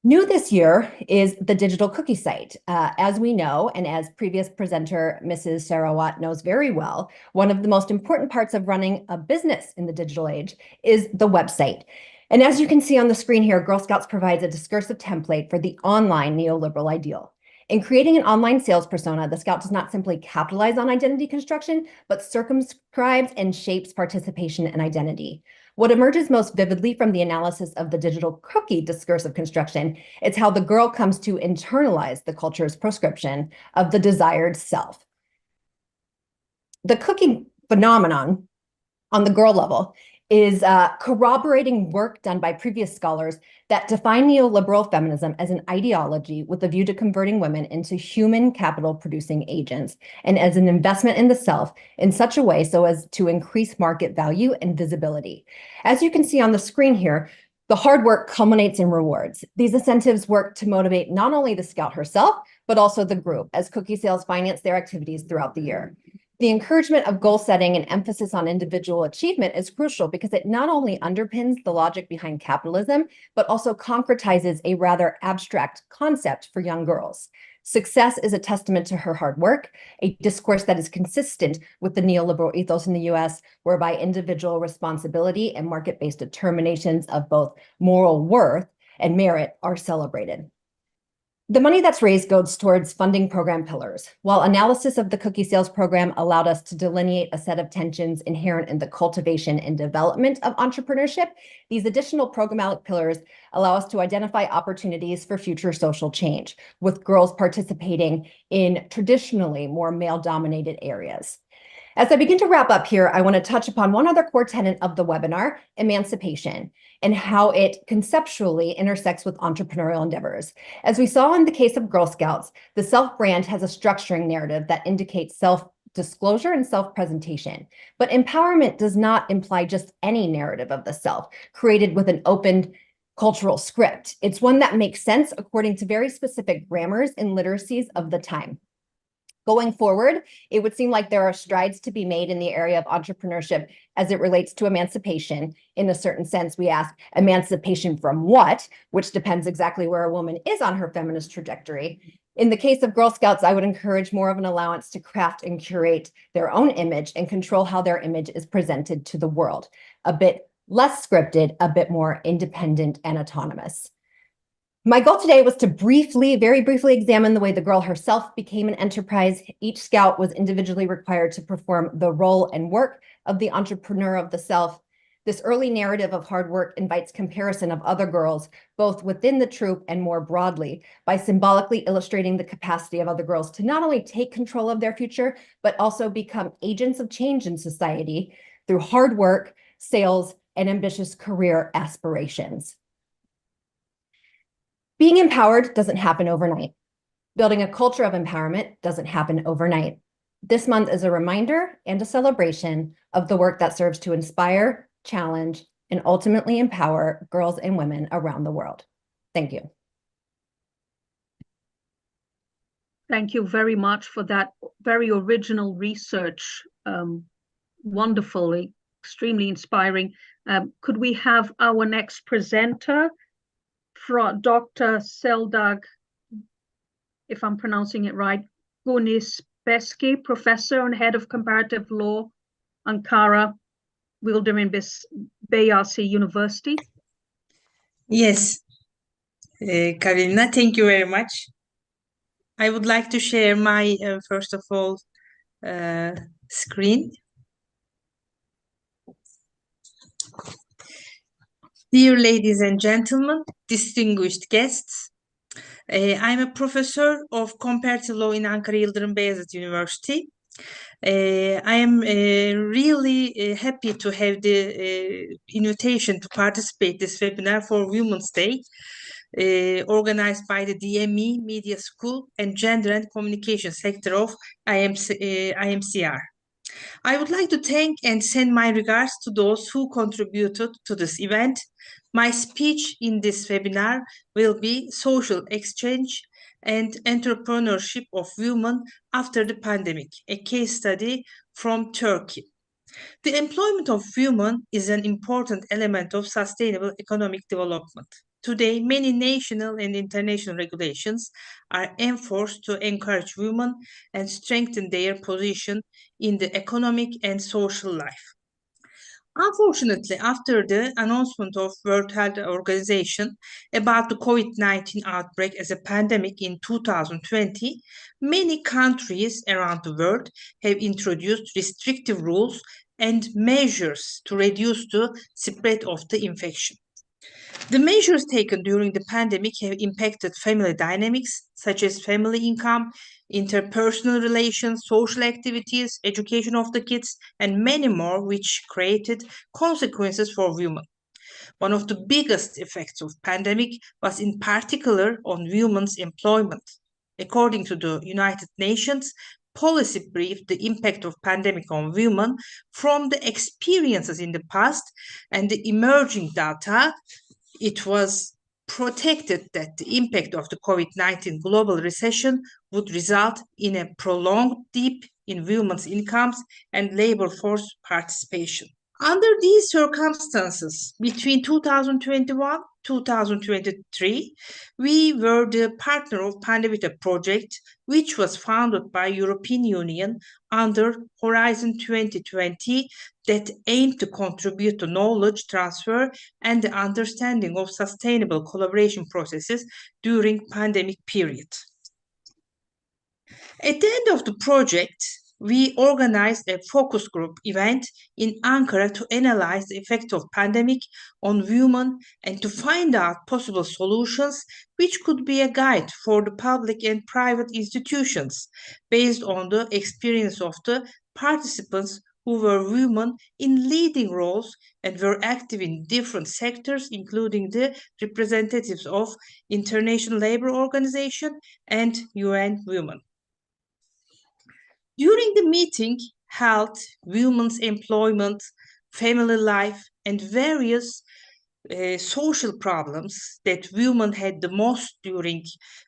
New this year is the digital cookie site. As we know, and as previous presenter Mrs. Sarawat knows very well, one of the most important parts of running a business in the digital age is the website. And as you can see on the screen here, Girl Scouts provides a discursive template for the online neoliberal ideal. In creating an online sales persona, the Scout does not simply capitalize on identity construction, but circumscribes and shapes participation and identity. What emerges most vividly from the analysis of the digital cookie discursive construction is how the girl comes to internalize the culture's prescription of the desired self. The cookie phenomenon on the girl level is corroborating work done by previous scholars that define neoliberal feminism as an ideology with a view to converting women into human capital producing agents and as an investment in the self in such a way so as to increase market value and visibility. As you can see on the screen here, the hard work culminates in rewards. These incentives work to motivate not only the Scout herself, but also the group as cookie sales finance their activities throughout the year. The encouragement of goal setting and emphasis on individual achievement is crucial because it not only underpins the logic behind capitalism, but also concretizes a rather abstract concept for young girls. Success is a testament to her hard work, a discourse that is consistent with the neoliberal ethos in the US, whereby individual responsibility and market-based determinations of both moral worth and merit are celebrated. The money that's raised goes towards funding program pillars. While analysis of the cookie sales program allowed us to delineate a set of tensions inherent in the cultivation and development of entrepreneurship, these additional programmatic pillars allow us to identify opportunities for future social change, with girls participating in traditionally more male-dominated areas. As I begin to wrap up here, I want to touch upon one other core tenet of the webinar, emancipation, and how it conceptually intersects with entrepreneurial endeavors. As we saw in the case of Girl Scouts, the self-brand has a structuring narrative that indicates self-disclosure and self-presentation. But empowerment does not imply just any narrative of the self, created with an open cultural script. It's one that makes sense according to very specific grammars and literacies of the time. Going forward, it would seem like there are strides to be made in the area of entrepreneurship as it relates to emancipation. In a certain sense, we ask emancipation from what, which depends exactly where a woman is on her feminist trajectory. In the case of Girl Scouts, I would encourage more of an allowance to craft and curate their own image and control how their image is presented to the world. A bit less scripted, a bit more independent and autonomous. My goal today was to very briefly examine the way the girl herself became an enterprise. Each Scout was individually required to perform the role and work of the entrepreneur of the self. This early narrative of hard work invites comparison of other girls, both within the troop and more broadly, by symbolically illustrating the capacity of other girls to not only take control of their future, but also become agents of change in society through hard work, sales, and ambitious career aspirations. Being empowered doesn't happen overnight. Building a culture of empowerment doesn't happen overnight. This month is a reminder and a celebration of the work that serves to inspire, challenge, and ultimately empower girls and women around the world. Thank you. Thank you very much for that very original research. Wonderfully, extremely inspiring. Could we have our next presenter? From Dr. Seldag, if I'm pronouncing it right, Gunisbeski, Professor and Head of Comparative Law, Ankara, Wildermann Beyasi University. Yes, Karina, thank you very much. I would like to share my, first of all, screen. Dear ladies and gentlemen, distinguished guests, I'm a professor of comparative law in Ankara Yıldırım Beyazıt University. I am really happy to have the invitation to participate this webinar for Women's Day, organized by the DME Media School and Gender and Communication sector of IMCR. I would like to thank and send my regards to those who contributed to this event. My speech in this webinar will be Social Exchange and Entrepreneurship of Women After the Pandemic, a case study from Turkey. The employment of women is an important element of sustainable economic development. Today, many national and international regulations are enforced to encourage women and strengthen their position in the economic and social life. Unfortunately, after the announcement of World Health Organization about the COVID-19 outbreak as a pandemic in 2020, many countries around the world have introduced restrictive rules and measures to reduce the spread of the infection. The measures taken during the pandemic have impacted family dynamics, such as family income, interpersonal relations, social activities, education of the kids, and many more, which created consequences for women. One of the biggest effects of pandemic was in particular on women's employment. According to the United Nations policy brief, the impact of pandemic on women from the experiences in the past and the emerging data, it was protected that the impact of the COVID-19 global recession would result in a prolonged dip in women's incomes and labor force participation. Under these circumstances, between 2021 2023, we were the partner of Pandevita project, which was founded by European Union under Horizon 2020 that aimed to contribute to knowledge transfer and the understanding of sustainable collaboration processes during pandemic period. At the end of the project, we organized a focus group event in Ankara to analyze the effect of pandemic on women and to find out possible solutions which could be a guide for the public and private institutions based on the experience of the participants who were women in leading roles and were active in different sectors, including the representatives of International Labour Organization and UN Women. During the meeting, health, women's employment, family life, and various social problems that women had the most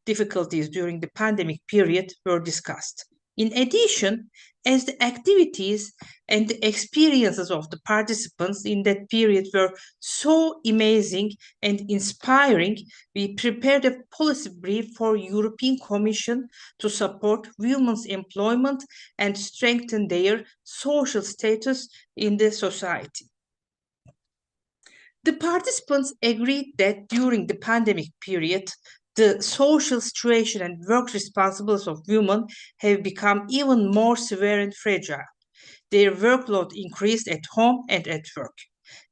difficulties during the pandemic period were discussed. In addition, as the activities and the experiences of the participants in that period were so amazing and inspiring, we prepared a policy brief for European Commission to support women's employment and strengthen their social status in the society. The participants agreed that during the pandemic period, the social situation and work responsibilities of women have become even more severe and fragile. Their workload increased at home and at work.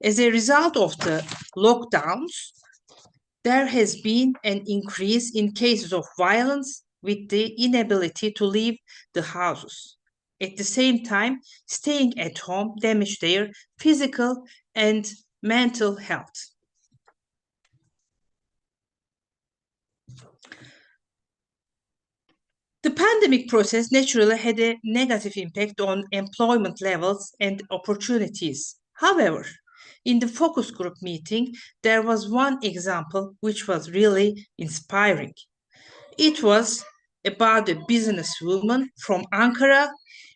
As a result of the lockdowns, there has been an increase in cases of violence with the inability to leave the houses. At the same time, staying at home damaged their physical and mental health. The pandemic process naturally had a negative impact on employment levels and opportunities. However, in the focus group meeting, there was one example which was really inspiring. It was about a businesswoman from Ankara.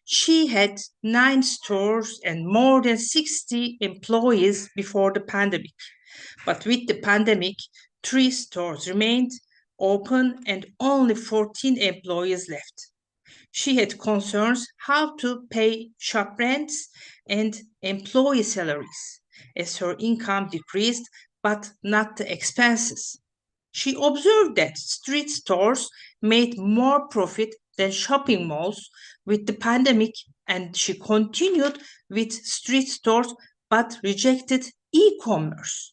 She had 9 stores and more than 60 employees before the pandemic. But with the pandemic, 3 stores remained open and only 14 employees left. She had concerns how to pay shop rents and employee salaries as her income decreased, but not the expenses. She observed that street stores made more profit than shopping malls with the pandemic, and she continued with street stores but rejected e-commerce.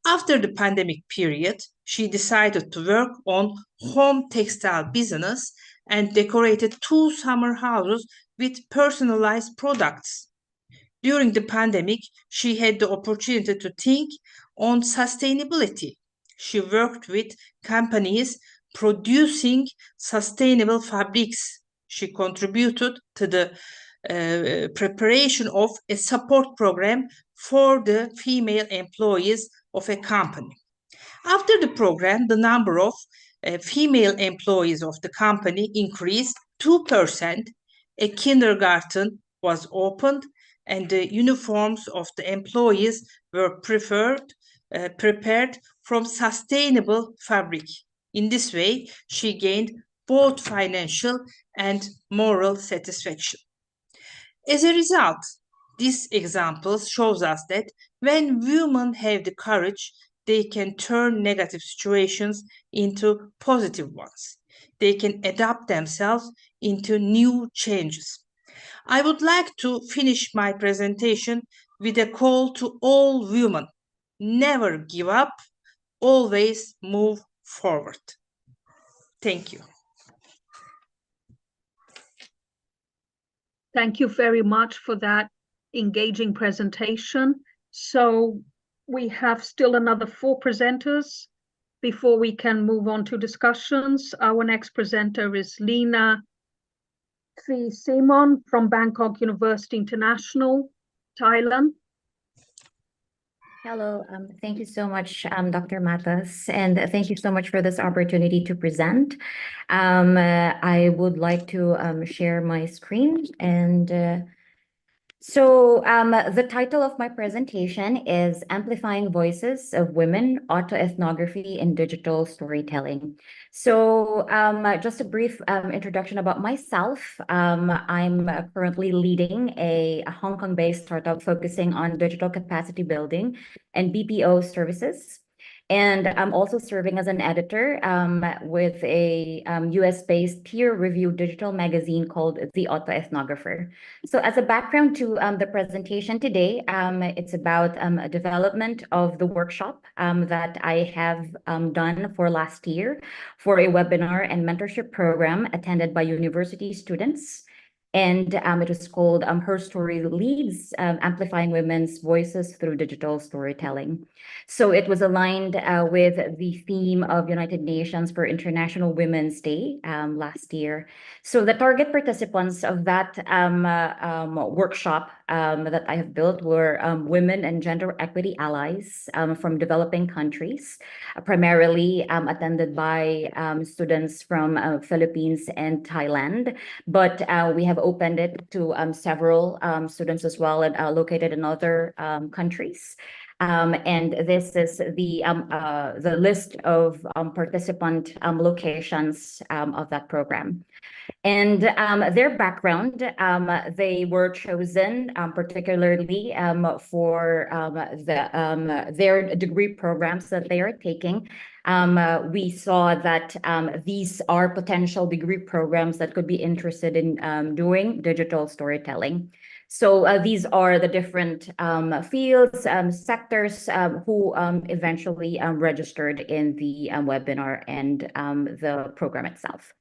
After the pandemic period, she decided to work on home textile business and decorated 2 summer houses with personalized products. During the pandemic, she had the opportunity to think on sustainability. She worked with companies producing sustainable fabrics. She contributed to the preparation of a support program for the female employees of a company. After the program, the number of female employees of the company increased 2%. A kindergarten was opened, and the uniforms of the employees were prepared from sustainable fabric. In this way, she gained both financial and moral satisfaction. As a result, This example shows us that when women have the courage, they can turn negative situations into positive ones. They can adapt themselves into new changes. I would like to finish my presentation with a call to all women. Never give up, always move forward. Thank you. Thank you very much for that engaging presentation. So we have still another 4 presenters before we can move on to discussions. Our next presenter is Lina Thi Simon from Bangkok University International, Thailand. Hello, thank you so much, Dr. Matas, and thank you so much for this opportunity to present. I would like to share my screen and so the title of my presentation is Amplifying Voices of Women, Autoethnography in Digital Storytelling. So just a brief introduction about myself. I'm currently leading a Hong Kong-based startup focusing on digital capacity building and BPO services. And I'm also serving as an editor with a US-based peer-reviewed digital magazine called The Autoethnographer. So as a background to the presentation today, it's about a development of the workshop that I have done for last year for a webinar and mentorship program attended by university students. And it was called Her Story Leads, Amplifying Women's Voices Through Digital Storytelling. So it was aligned with the theme of United Nations for International Women's Day last year. So the target participants of that workshop that I have built were women and gender equity allies from developing countries, primarily attended by students from Philippines and Thailand. But we have opened it to several students as well and located in other countries. And this is the list of participant locations of that program. And their background, they were chosen particularly for their degree programs that they are taking. We saw that these are potential degree programs that could be interested in doing digital storytelling. So these are the different fields, sectors who eventually registered in the webinar and the program itself.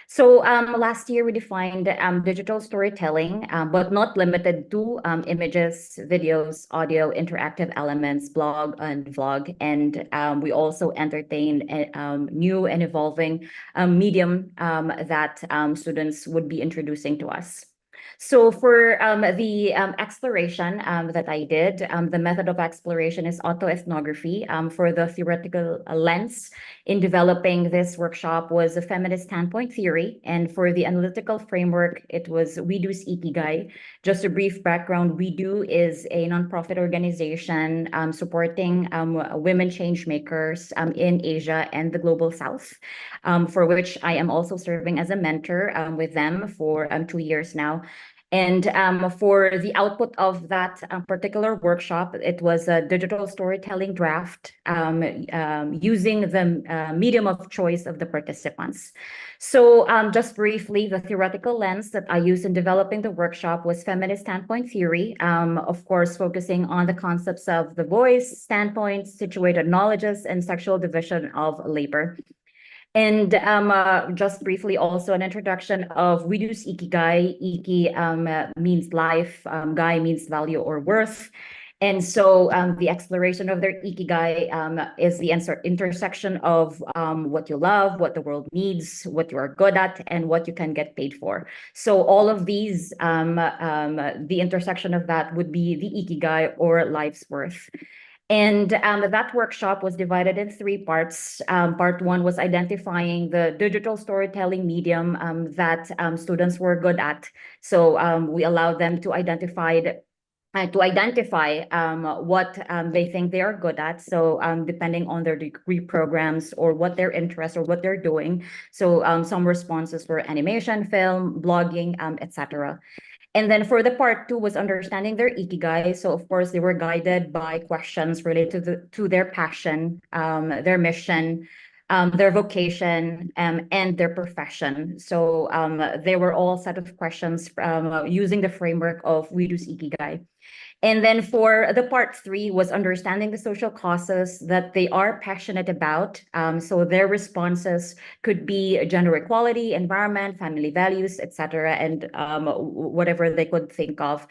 So last year we defined digital storytelling, but not limited to images, videos, audio, interactive elements, blog and vlog. And we also entertained a new and evolving medium that students would be introducing to us. So for the exploration that I did, the method of exploration is autoethnography. For the theoretical lens in developing this workshop was a feminist standpoint theory. And for the analytical framework, it was We Do's Ikigai. Just a brief background, We Do is a nonprofit organization supporting women change makers in Asia and the Global South, for which I am also serving as a mentor with them for 2 years now. And for the output of that particular workshop, it was a digital storytelling draft using the medium of choice of the participants. So just briefly, the theoretical lens that I used in developing the workshop was feminist standpoint theory, of course, focusing on the concepts of the voice, standpoints, situated knowledges, and sexual division of labor. And just briefly, also an introduction of We Do's Ikigai. Iki means life, gai means value or worth. And so the exploration of their Ikigai is the intersection of what you love, what the world needs, what you are good at, and what you can get paid for. So all of these, the intersection of that would be the Ikigai or life's worth. And that workshop was divided in 3 parts. Part 1 was identifying the digital storytelling medium that students were good at. So we allowed them to identify what they think they are good at. So depending on their degree programs or what their interests or what they're doing. So some responses were animation, film, blogging, etc. And then for the part two was understanding their ikigai. So of course they were guided by questions related to their passion, their mission, their vocation, and their profession. So they were all set of questions using the framework of WeDo's ikigai. And then for the part three was understanding the social causes that they are passionate about. So their responses could be gender equality, environment, family values, etc., and whatever they could think of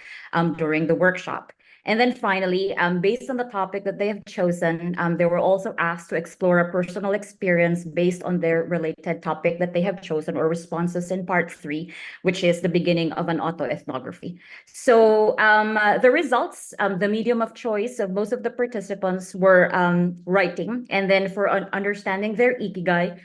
during the workshop. And then finally, based on the topic that they have chosen, they were also asked to explore a personal experience based on their related topic that they have chosen or responses in part three, which is the beginning of an autoethnography. So the results, the medium of choice of most of the participants were writing, and then for understanding their ikigai,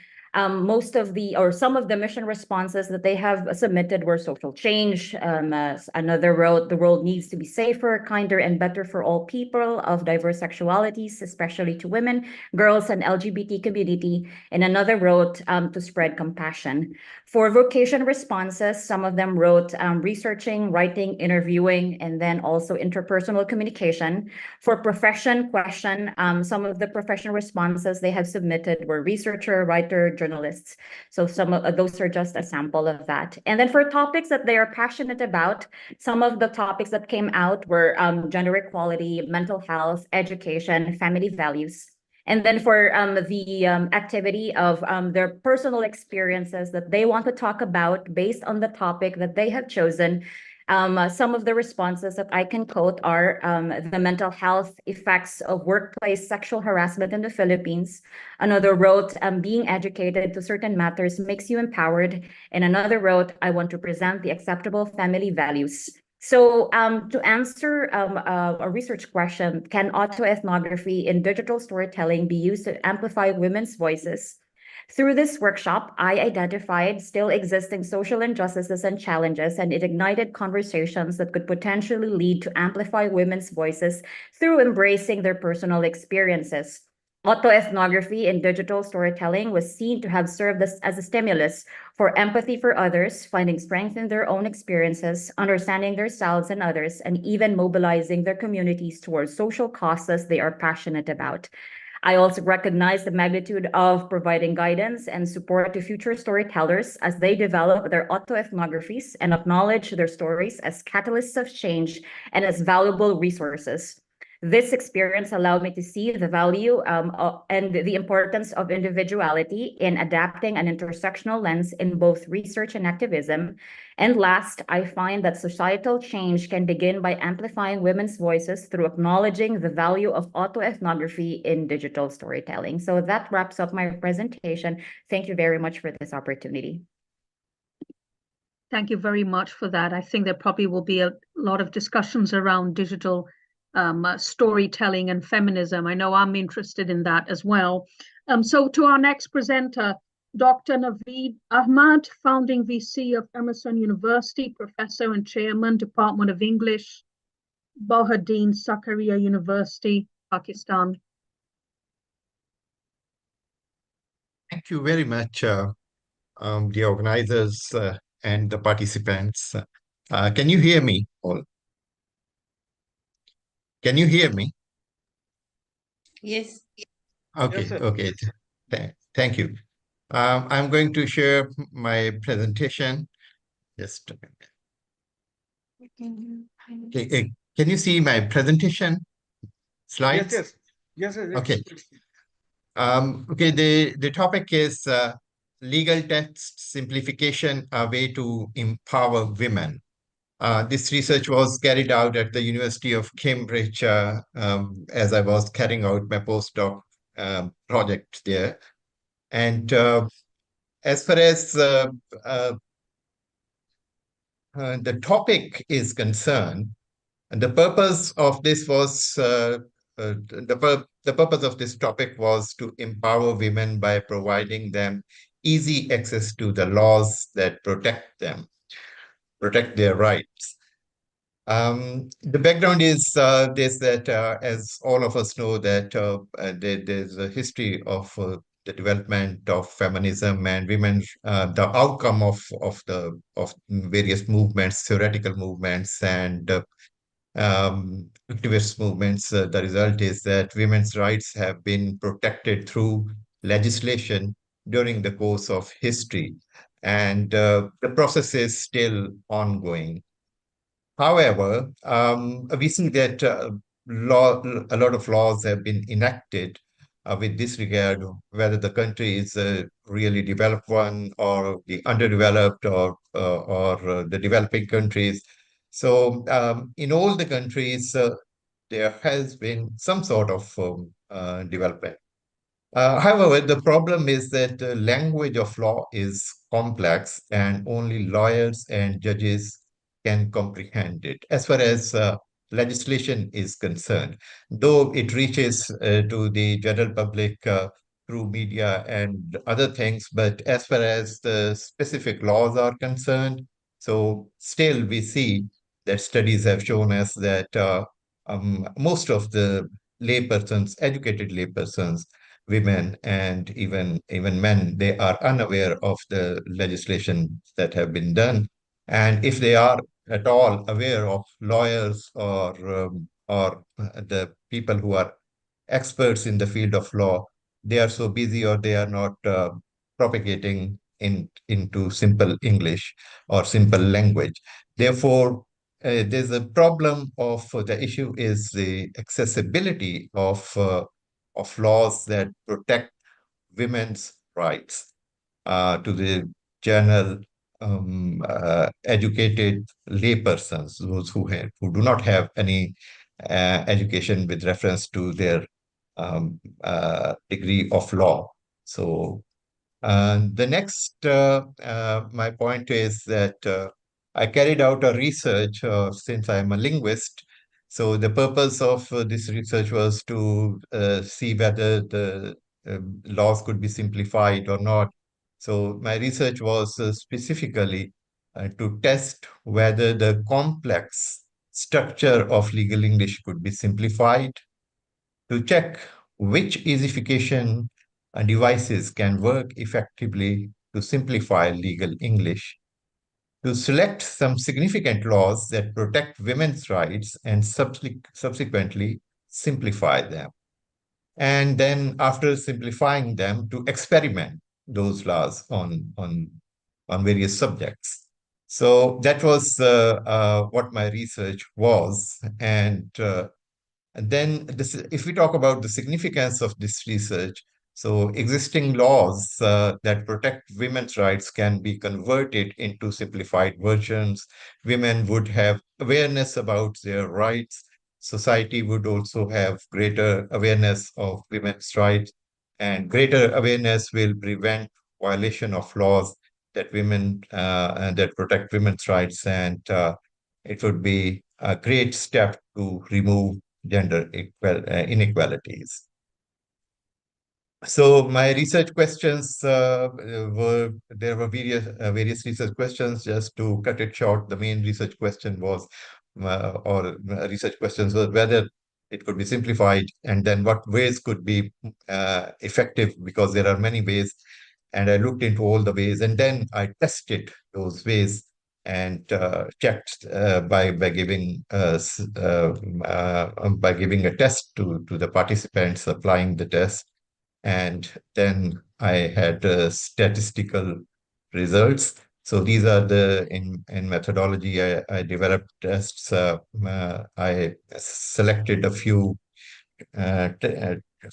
most of the or some of the mission responses that they have submitted were social change. Another wrote, the world needs to be safer, kinder, and better for all people of diverse sexualities, especially to women, girls, and LGBT community. And another wrote, to spread compassion. For vocation responses, some of them wrote researching, writing, interviewing, and then also interpersonal communication. For profession question, some of the profession responses they have submitted were researcher, writer, journalists. So some of those are just a sample of that. And then for topics that they are passionate about, some of the topics that came out were gender equality, mental health, education, family values. And then for the activity of their personal experiences that they want to talk about based on the topic that they have chosen, some of the responses that I can quote are the mental health effects of workplace sexual harassment in the Philippines. Another wrote, being educated to certain matters makes you empowered. And another wrote, I want to present the acceptable family values. So to answer a research question, can autoethnography in digital storytelling be used to amplify women's voices? Through this workshop, I identified still existing social injustices and challenges, and it ignited conversations that could potentially lead to amplify women's voices through embracing their personal experiences. Autoethnography in digital storytelling was seen to have served as a stimulus for empathy for others, finding strength in their own experiences, understanding themselves and others, and even mobilizing their communities towards social causes they are passionate about. I also recognize the magnitude of providing guidance and support to future storytellers as they develop their autoethnographies and acknowledge their stories as catalysts of change and as valuable resources. This experience allowed me to see the value and the importance of individuality in adapting an intersectional lens in both research and activism. And last, I find that societal change can begin by amplifying women's voices through acknowledging the value of autoethnography in digital storytelling. So that wraps up my presentation. Thank you very much for this opportunity. Thank you very much for that. I think there probably will be a lot of discussions around digital storytelling and feminism. I know I'm interested in that as well. So to our next presenter, Dr. Naveed Ahmad, founding VC of Emerson University, professor and chairman, Department of English, Bahauddin Zakaria University, Pakistan. Thank you very much, the organizers and the participants. Can you hear me all? Can you hear me? Yes. Okay, Yes, sir. okay. Thank you. I'm going to share my presentation. Just a minute. Okay, can you see my presentation slides? Yes. Okay. Okay, the topic is legal text simplification, a way to empower women. This research was carried out at the University of Cambridge as I was carrying out my postdoc project there. And as far as the topic is concerned, the purpose of this was the purpose of this topic was to empower women by providing them easy access to the laws that protect them, protect their rights. The background is this, that as all of us know that there's a history of the development of feminism and women, the outcome of various movements, theoretical movements, and activist movements, the result is that women's rights have been protected through legislation during the course of history, and the process is still ongoing. However, we see that a lot of laws have been enacted with this regard, whether the country is a really developed one or the underdeveloped or the developing countries. So in all the countries, there has been some sort of development. However, the problem is that the language of law is complex and only lawyers and judges can comprehend it as far as legislation is concerned, though it reaches to the general public through media and other things. But as far as the specific laws are concerned, so still we see that studies have shown us that most of the laypersons, educated laypersons, women and even men, they are unaware of the legislation that have been done. And if they are at all aware of lawyers or the people who are experts in the field of law, they are so busy or they are not propagating into simple English or simple language. Therefore, there's a problem of the issue is the accessibility of laws that protect women's rights to the general educated laypersons, those who do not have any education with reference to their degree of law. So the next, my point is that I carried out a research since I'm a linguist. So the purpose of this research was to see whether the laws could be simplified or not. So my research was specifically to test whether the complex structure of legal English could be simplified, to check which easification devices can work effectively to simplify legal English, to select some significant laws that protect women's rights and subsequently simplify them. And then after simplifying them, to experiment those laws on various subjects. So that was what my research was. And then if we talk about the significance of this research, so existing laws that protect women's rights can be converted into simplified versions. Women would have awareness about their rights. Society would also have greater awareness of women's rights, and greater awareness will prevent violation of laws that that protect women's rights, and it would be a great step to remove gender inequalities. So my research questions there were various research questions. Just to cut it short, the main research question was research questions was whether it could be simplified, and then what ways could be effective, because there are many ways. And I looked into all the ways, and then I tested those ways and checked by giving a test to the participants applying the test, and then I had statistical results. So these are in methodology. I developed tests. I selected a few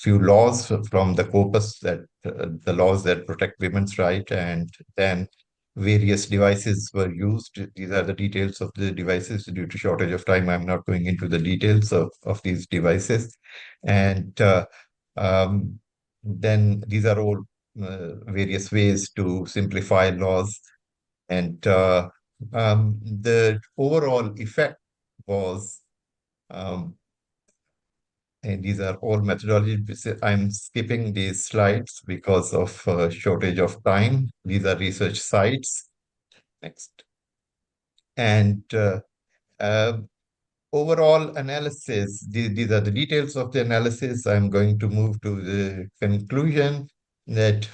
laws from the corpus, that the laws that protect women's right, and then various devices were used. These are the details of the devices. Due to shortage of time, I'm not going into the details of these devices. And then these are all various ways to simplify laws. And the overall effect was, and these are all methodologies. I'm skipping these slides because of shortage of time. These are research sites. Next. And overall analysis, these are the details of the analysis. I'm going to move to the conclusion. that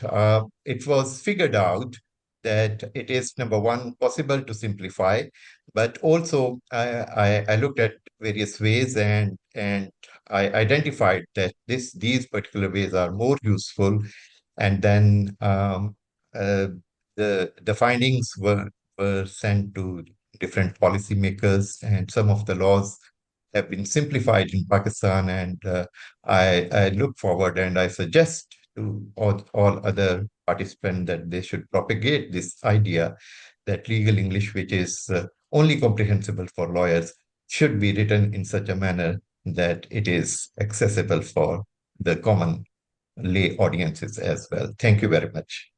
it was figured out that it is, number one, possible to simplify, but also I looked at various ways and I identified that these particular ways are more useful. And then the findings were sent to different policymakers, and some of the laws have been simplified in Pakistan. And I look forward and I suggest to all other participants that they should propagate this idea that legal English, which is only comprehensible for lawyers, should be written in such a manner that it is accessible for the common lay audiences as well. Thank you very much.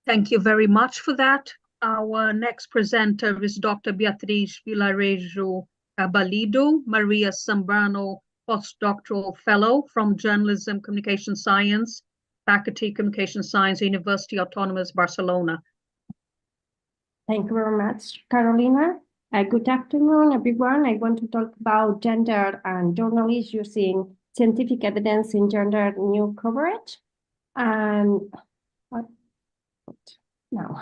Thank you very much for that. Our next presenter is Dr. Beatriz Vilarejo Abalido, Maria Zambrano Postdoctoral Fellow from Journalism Communication Science, Faculty Communication Science, University Autonomous Barcelona. Thank you very much, Carolina. Good afternoon, everyone. I want to talk about gender and journalists using scientific evidence in gender news coverage. And now,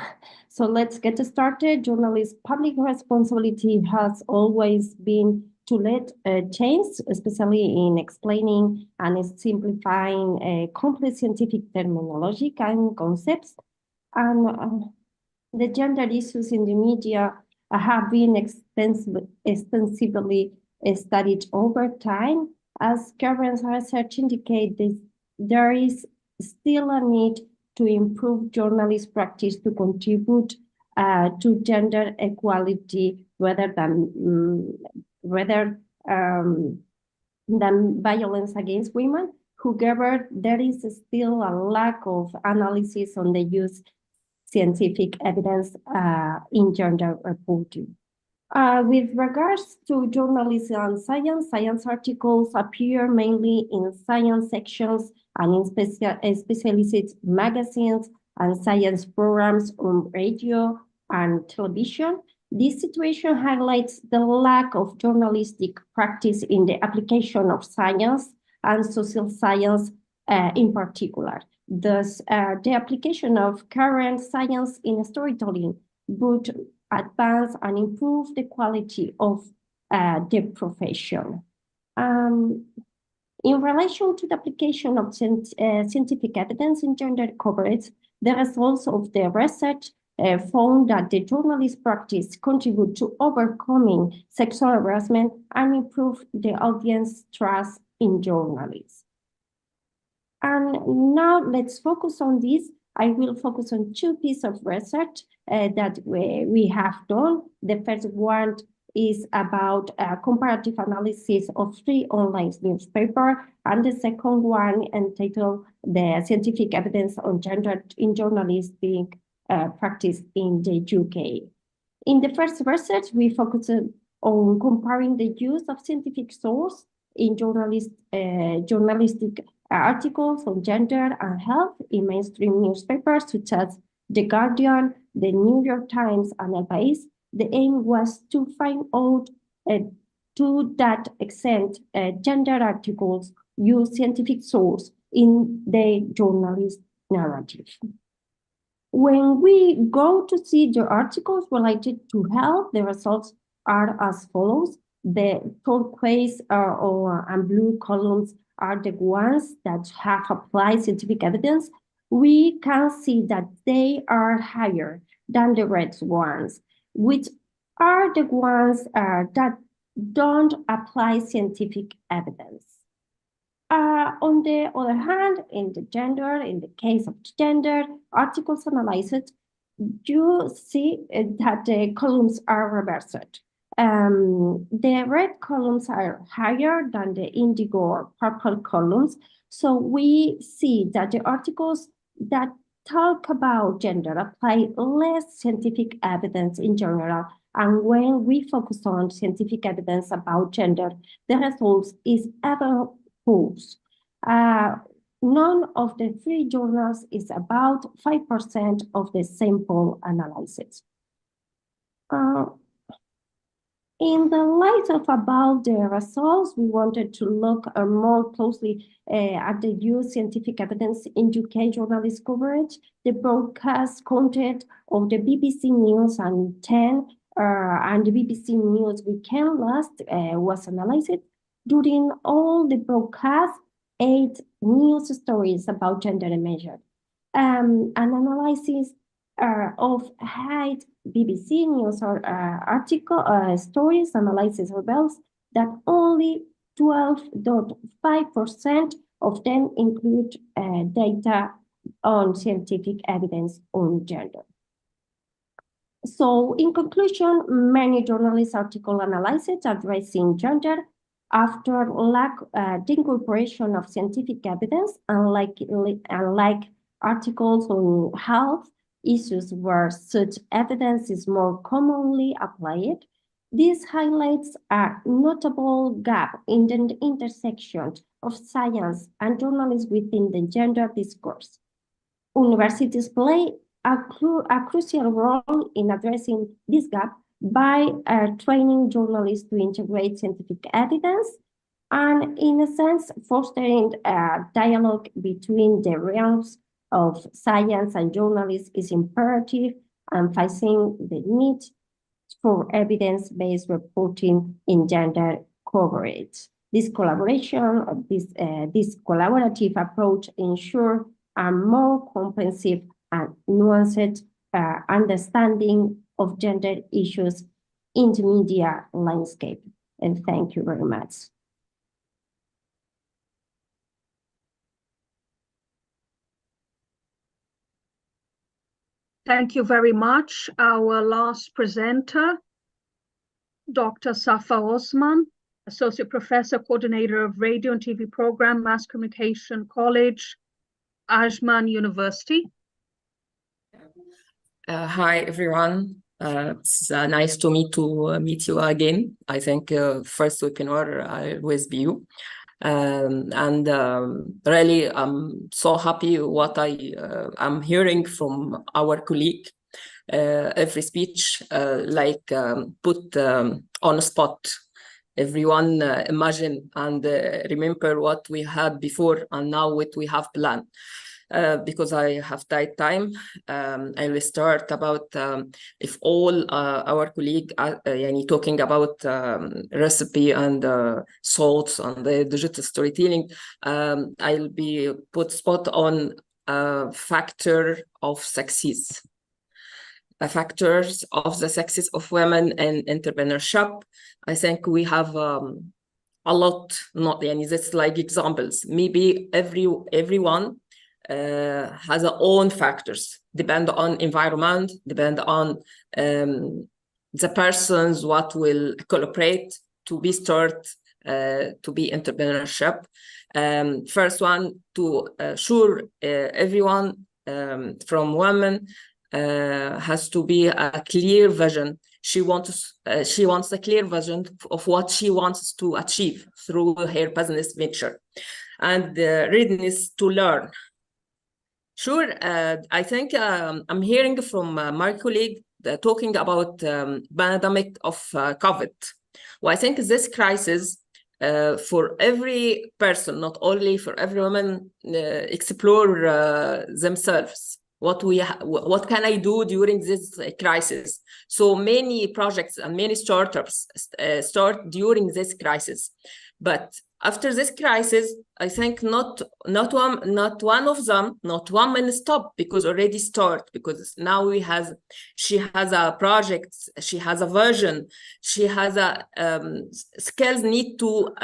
so let's get started. Journalists' public responsibility has always been to lead change, especially in explaining and simplifying complex scientific terminology and concepts. And the gender issues in the media have been extensively studied over time. As current research indicates, there is still a need to improve journalist practice to contribute to gender equality rather than violence against women. However, there is still a lack of analysis on the use scientific evidence in gender reporting. With regards to journalism and science articles appear mainly in science sections and in specialized magazines and science programs on radio and television. This situation highlights the lack of journalistic practice in the application of science and social science in particular. Thus, the application of current science in storytelling would advance and improve the quality of the profession. In relation to the application of scientific evidence in gender coverage, the results of the research found that the journalist practice contribute to overcoming sexual harassment and improve the audience trust in journalists. And now let's focus on this. I will focus on two pieces of research that we have done. The first one is about comparative analysis of 3 online newspapers, and the second one entitled The Scientific Evidence on Gender in Journalistic Practice in the UK. In the first research, we focused on comparing the use of scientific source in journalistic articles on gender and health in mainstream newspapers such as The Guardian, The New York Times, and El País. The aim was to find out to that extent gender articles use scientific source in the journalist narrative. When we go to see the articles related to health, the results are as follows. The turquoise and blue columns are the ones that have applied scientific evidence. We can see that they are higher than the red ones, which are the ones that don't apply scientific evidence. On the other hand, in the case of gender articles analyzed, you see that the columns are reversed. The red columns are higher than the indigo or purple columns. So we see that the articles that talk about gender apply less scientific evidence in general. And when we focus on scientific evidence about gender, the results is ever false. None of the 3 journals is about 5% of the sample analysis. In the light of about the results, we wanted to look more closely at the use scientific evidence in UK journalist coverage, the broadcast content of the BBC News and 10 and the BBC News Weekend last was analyzed. During all the broadcasts, 8 news stories about gender measured. An analysis of height BBC News or article stories analysis reveals that only 12.5% of them include data on scientific evidence on gender. So in conclusion, many journalist article analyses addressing gender after lack the incorporation of scientific evidence, unlike articles on health issues where such evidence is more commonly applied. This highlights a notable gap in the intersection of science and journalism within the gender discourse. Universities play a crucial role in addressing this gap by training journalists to integrate scientific evidence and, in a sense, fostering a dialogue between the realms of science and journalism is imperative, emphasizing the need for evidence-based reporting in gender coverage. This collaboration, this collaborative approach ensures a more comprehensive and nuanced understanding of gender issues in the media landscape. And thank you very much. Thank you very much. Our last presenter, Dr. Safa Osman, Associate Professor, Coordinator of Radio and TV Program, Mass Communication College, Ajman University. Hi, everyone. It's nice to meet you again. I think first webinar I always be you. Really, I'm so happy what I'm hearing from our colleague. Every speech put on the spot. Everyone imagine and remember what we had before and now what we have planned. Because I have tight time, I will start about if all our colleagues are talking about recipe and salts and the digital storytelling. I'll be put spot on factor of success. Factors of the success of women in entrepreneurship. I think we have a lot, not that's like examples. Maybe everyone has their own factors, depend on environment, depend on the persons what will collaborate to be start to be entrepreneurship. First one to sure everyone from women has to be a clear vision. She wants a clear vision of what she wants to achieve through her business venture, and readiness to learn. Sure, I think I'm hearing from my colleague talking about pandemic of COVID. Well, I think this crisis for every person, not only for every woman, explore themselves. What can I do during this crisis? So many projects and many startups start during this crisis, but after this crisis, I think not one of them, not one will stop because already start, because now she has a project, she has a vision, she has a skills need to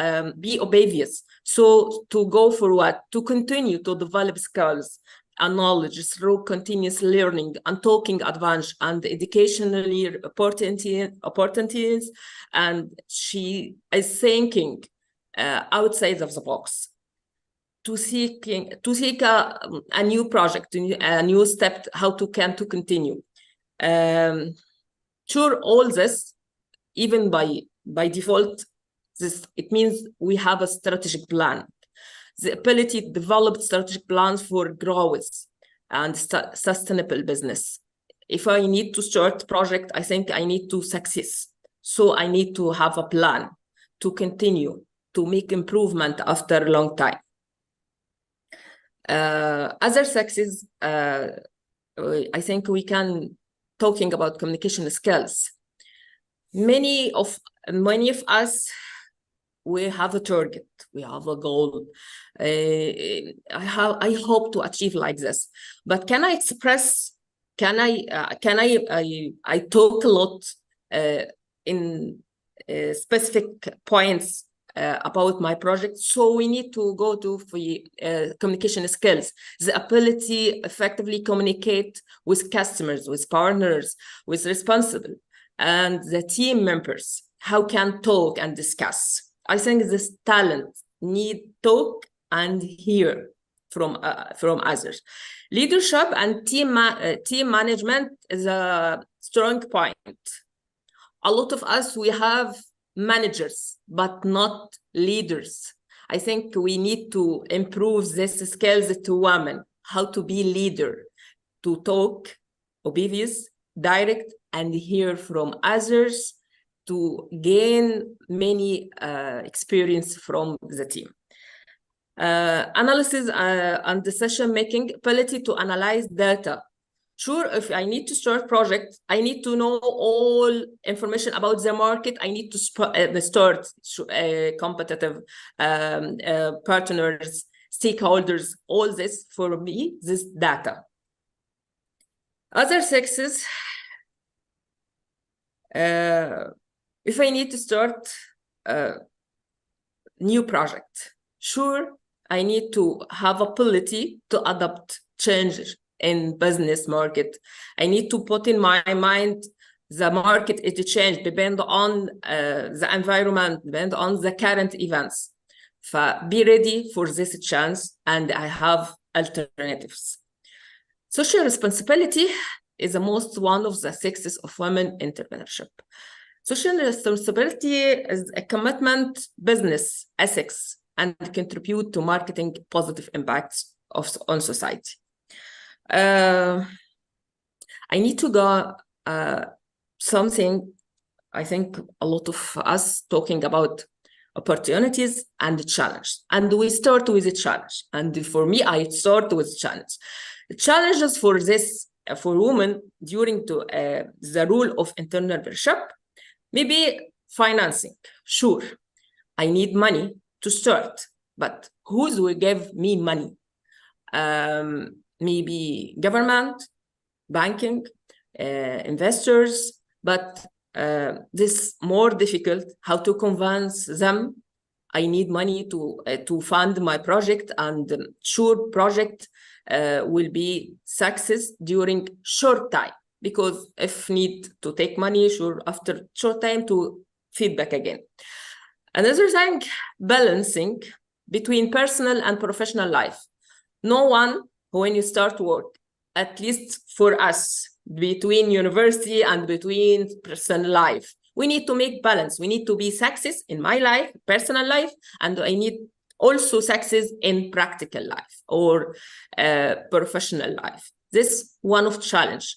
be obvious. So to go forward, to continue to develop skills and knowledge through continuous learning and talking advantage and educationally opportunities, and she is thinking outside of the box to seek a new project, a new step, how to continue. Sure, all this, even by default, it means we have a strategic plan. The ability to develop strategic plans for growth and sustainable business. If I need to start project, I think I need to success. So I need to have a plan to continue to make improvement after a long time. Other sexes, I think we can talking about communication skills. Many of us, we have a target, we have a goal. I hope to achieve like this, but can I express? I talk a lot in specific points about my project. So we need to go to communication skills, the ability effectively communicate with customers, with partners, with responsible, and the team members. How can talk and discuss? I think this talent need talk and hear from others. Leadership and team management is a strong point. A lot of us, we have managers, but not leaders. I think we need to improve these skills to women, how to be leader, to talk, obvious, direct, and hear from others, to gain many experience from the team. Analysis and decision-making, ability to analyze data. Sure, if I need to start project, I need to know all information about the market. I need to start competitive partners, stakeholders, all this for me, this data. Other sexes, if I need to start a new project, sure, I need to have ability to adapt changes in business market. I need to put in my mind the market, it change, depend on the environment, depend on the current events. Be ready for this chance, and I have alternatives. Social responsibility is the most one of the sexes of women entrepreneurship. Social responsibility is a commitment, business ethics, and contribute to marketing positive impacts on society. I need to go something, I think a lot of us talking about opportunities and challenge. And we start with a challenge. And for me, I start with challenge. The challenges for this, for women during the rule of entrepreneurship, maybe financing. Sure, I need money to start, but who will give me money? Maybe government, banking, investors, but this more difficult, how to convince them. I need money to fund my project, and sure project will be success during short time, because if need to take money, sure after short time to feedback again. Another thing, balancing between personal and professional life. No one, when you start work, at least for us, between university and between personal life, we need to make balance. We need to be success in my life, personal life, and I need also success in practical life or professional life. This one of challenge.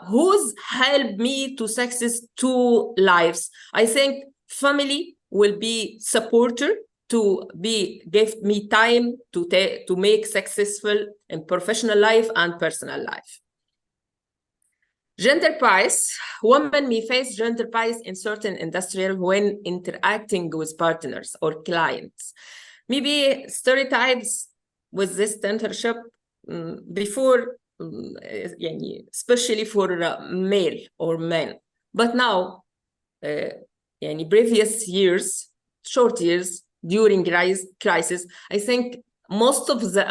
Who's helped me to success two lives? I think family will be supporter to give me time to make successful in professional life and personal life. Gender bias. Women may face gender bias in certain industries when interacting with partners or clients. Maybe stereotypes with this internship before, especially for male or men. But now, previous years, short years, during crisis, I think most of the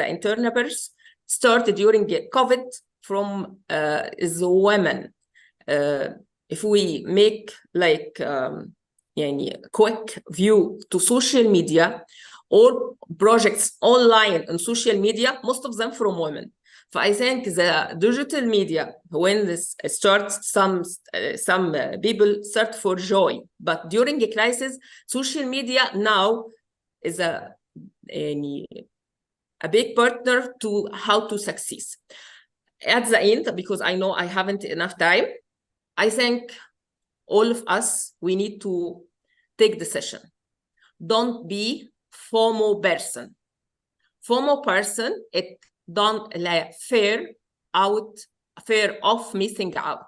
entrepreneurs started during COVID from the women. If we make like quick view to social media or projects online on social media, most of them from women. So I think the digital media, when this starts, some people start for joy, but during a crisis, social media now is a big partner to how to succeed. At the end, because I know I haven't enough time, I think all of us, we need to take decision. Don't be FOMO person. FOMO person, it don't like fear of missing out.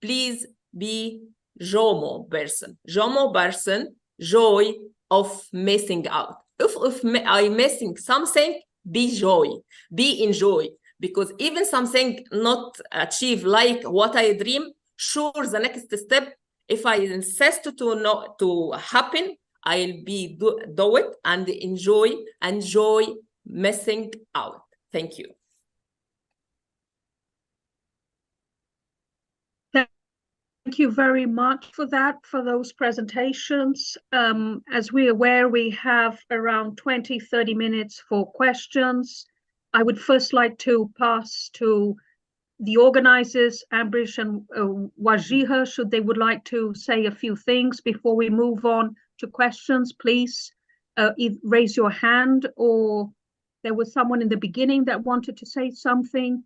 Please be JOMO person. JOMO person, joy of missing out. If I'm missing something, be joy, be enjoy. Because even something not achieved like what I dream, sure, the next step, if I insist to happen, I'll be do it and enjoy missing out. Thank you. Thank you very much for those presentations. As we're aware, we have around 20-30 minutes for questions. I would first like to pass to the organizers, Ambrish and Wajiha, should they would like to say a few things before we move on to questions, please raise your hand, or there was someone in the beginning that wanted to say something.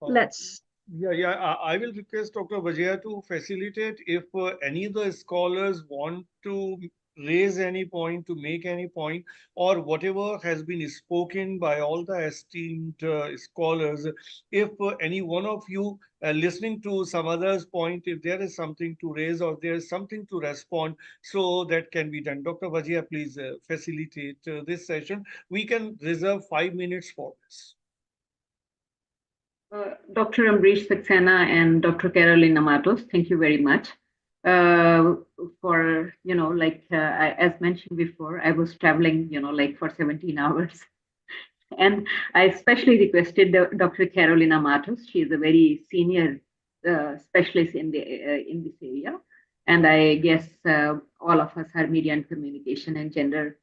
I will request Dr. Wajiha to facilitate if any of the scholars want to raise any point, to make any point, or whatever has been spoken by all the esteemed scholars. If any one of you listening to some other's point, if there is something to raise or there is something to respond, so that can be done. Dr. Wajiha, please facilitate this session. We can reserve 5 minutes for this. Dr. Ambrish Saxena and Dr. Carolina Matos, thank you very much for, as mentioned before, I was traveling, for 17 hours. And I especially requested Dr. Carolina Matos. She is a very senior specialist in this area. And I guess all of us are media and communication and gender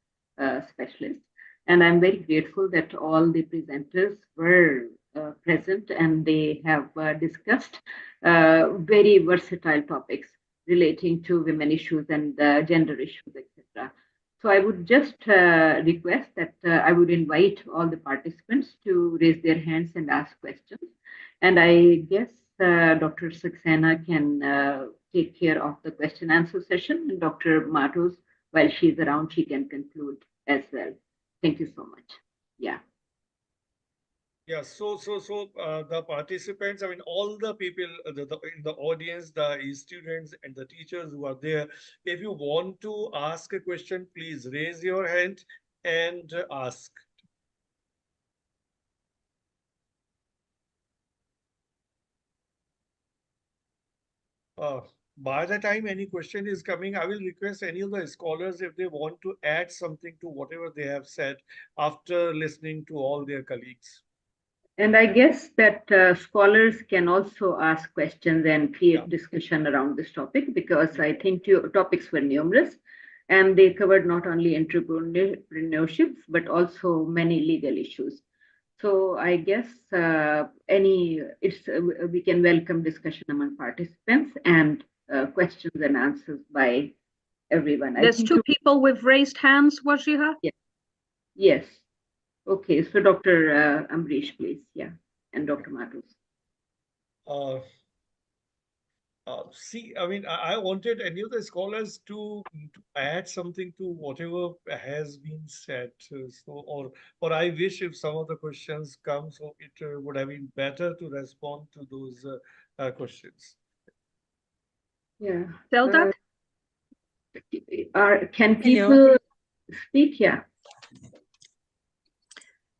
specialists. And I'm very grateful that all the presenters were present and they have discussed very versatile topics relating to women issues and gender issues, etc. So I would just request that I would invite all the participants to raise their hands and ask questions. And I guess Dr. Saxena can take care of the question answer session, and Dr. Matos, while she's around, she can conclude as well. Thank you so much. Yeah. Yeah, so the participants, I mean, all the people in the audience, the students and the teachers who are there, if you want to ask a question, please raise your hand and ask. By the time any question is coming, I will request any of the scholars if they want to add something to whatever they have said after listening to all their colleagues. And I guess that scholars can also ask questions and create discussion around this topic, because I think topics were numerous and they covered not only entrepreneurship, but also many legal issues. So I guess we can welcome discussion among participants and questions and answers by everyone. There's two people with raised hands, Wajiha? Yes. Okay, so Dr. Ambrish, please, and Dr. Matos. See, I mean, I wanted any of the scholars to add something to whatever has been said. So, or I wish if some of the questions come, so it would have been better to respond to those questions. Yeah. Zelda? Can people speak? Yeah.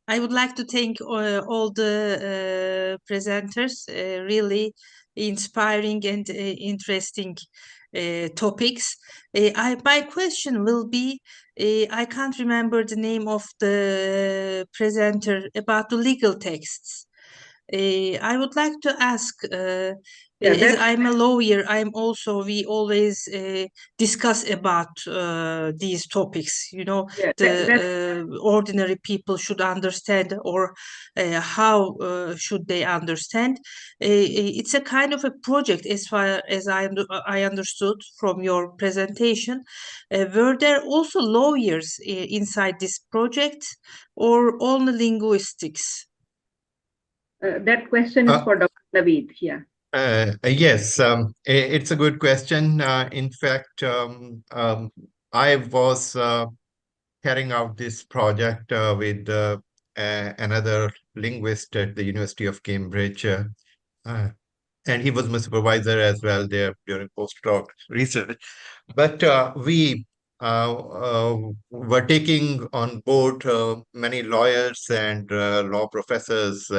I would like to thank all the presenters, really inspiring and interesting topics. My question will be, I can't remember the name of the presenter about the legal texts. I would like to ask, as I'm a lawyer, we always discuss about these topics, the ordinary people should understand, or how should they understand. It's a kind of a project, as far as I understood from your presentation. Were there also lawyers inside this project, or only linguistics? That question is for Dr. Naveed. Yeah. Yes, it's a good question. In fact, I was carrying out this project with another linguist at the University of Cambridge, uh, and he was my supervisor as well there during postdoc research. But we were taking on board many lawyers and law professors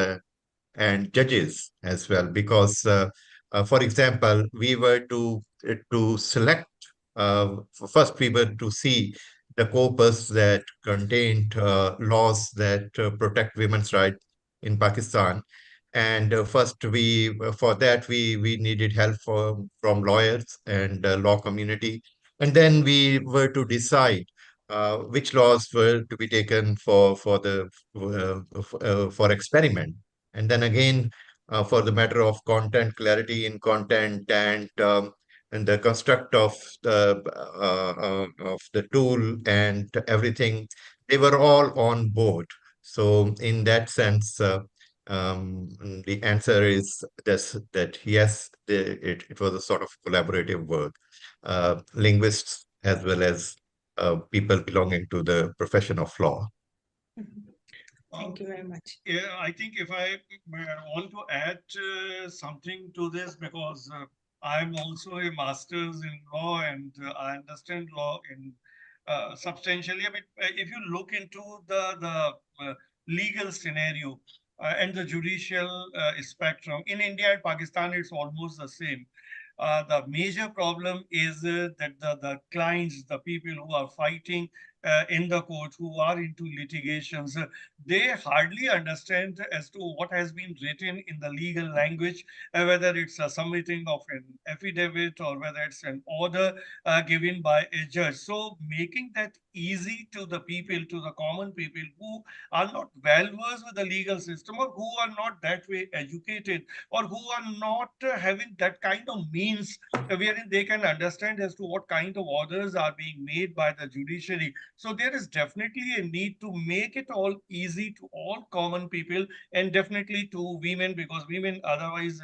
and judges as well, because, for example, we were to select. First, we were to see the corpus that contained laws that protect women's rights in Pakistan. And first, for that we needed help from lawyers and law community, and then we were to decide which laws were to be taken for experiment, and then again, for the matter of content, clarity in content, and the construct of the tool and everything, they were all on board. So in that sense, the answer is this, that yes, it was a sort of collaborative work. Linguists as well as people belonging to the profession of law. Thank you very much. Yeah, I think if I want to add something to this, because I'm also a master's in law and I understand law in substantially. I mean, if you look into the legal scenario and the judicial spectrum in India and Pakistan, it's almost the same. The major problem is that the clients, the people who are fighting in the court, who are into litigations, they hardly understand as to what has been written in the legal language, whether it's a submitting of an affidavit or whether it's an order given by a judge. So making that easy to the people, to the common people who are not well versed with the legal system, or who are not that way educated, or who are not having that kind of means wherein they can understand as to what kind of orders are being made by the judiciary. So there is definitely a need to make it all easy to all common people, and definitely to women, because women otherwise,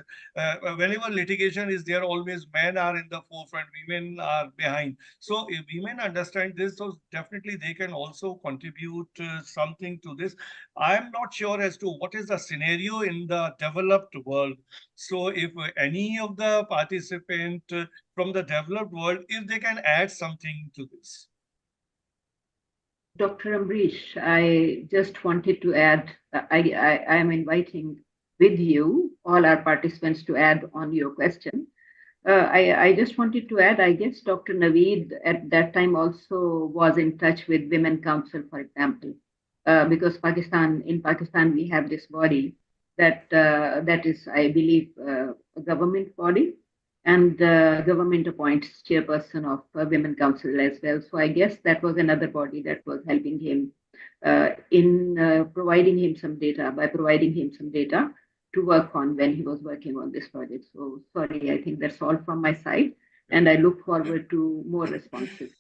whenever litigation is there, always men are in the forefront, women are behind. So if women understand this, so definitely they can also contribute something to this. I am not sure as to what is the scenario in the developed world. So if any of the participant from the developed world, if they can add something to this. Dr. Ambrish, I just wanted to add, I am inviting with you all our participants to add on your question. I just wanted to add, I guess Dr. Naveed at that time also was in touch with Women Council, for example, because in Pakistan, we have this body that is, I believe, a government body, and the government appoints chairperson of Women Council as well. So I guess that was another body that was helping him in providing him some data, by providing him some data to work on when he was working on this project. So sorry, I think that's all from my side, and I look forward to more responses.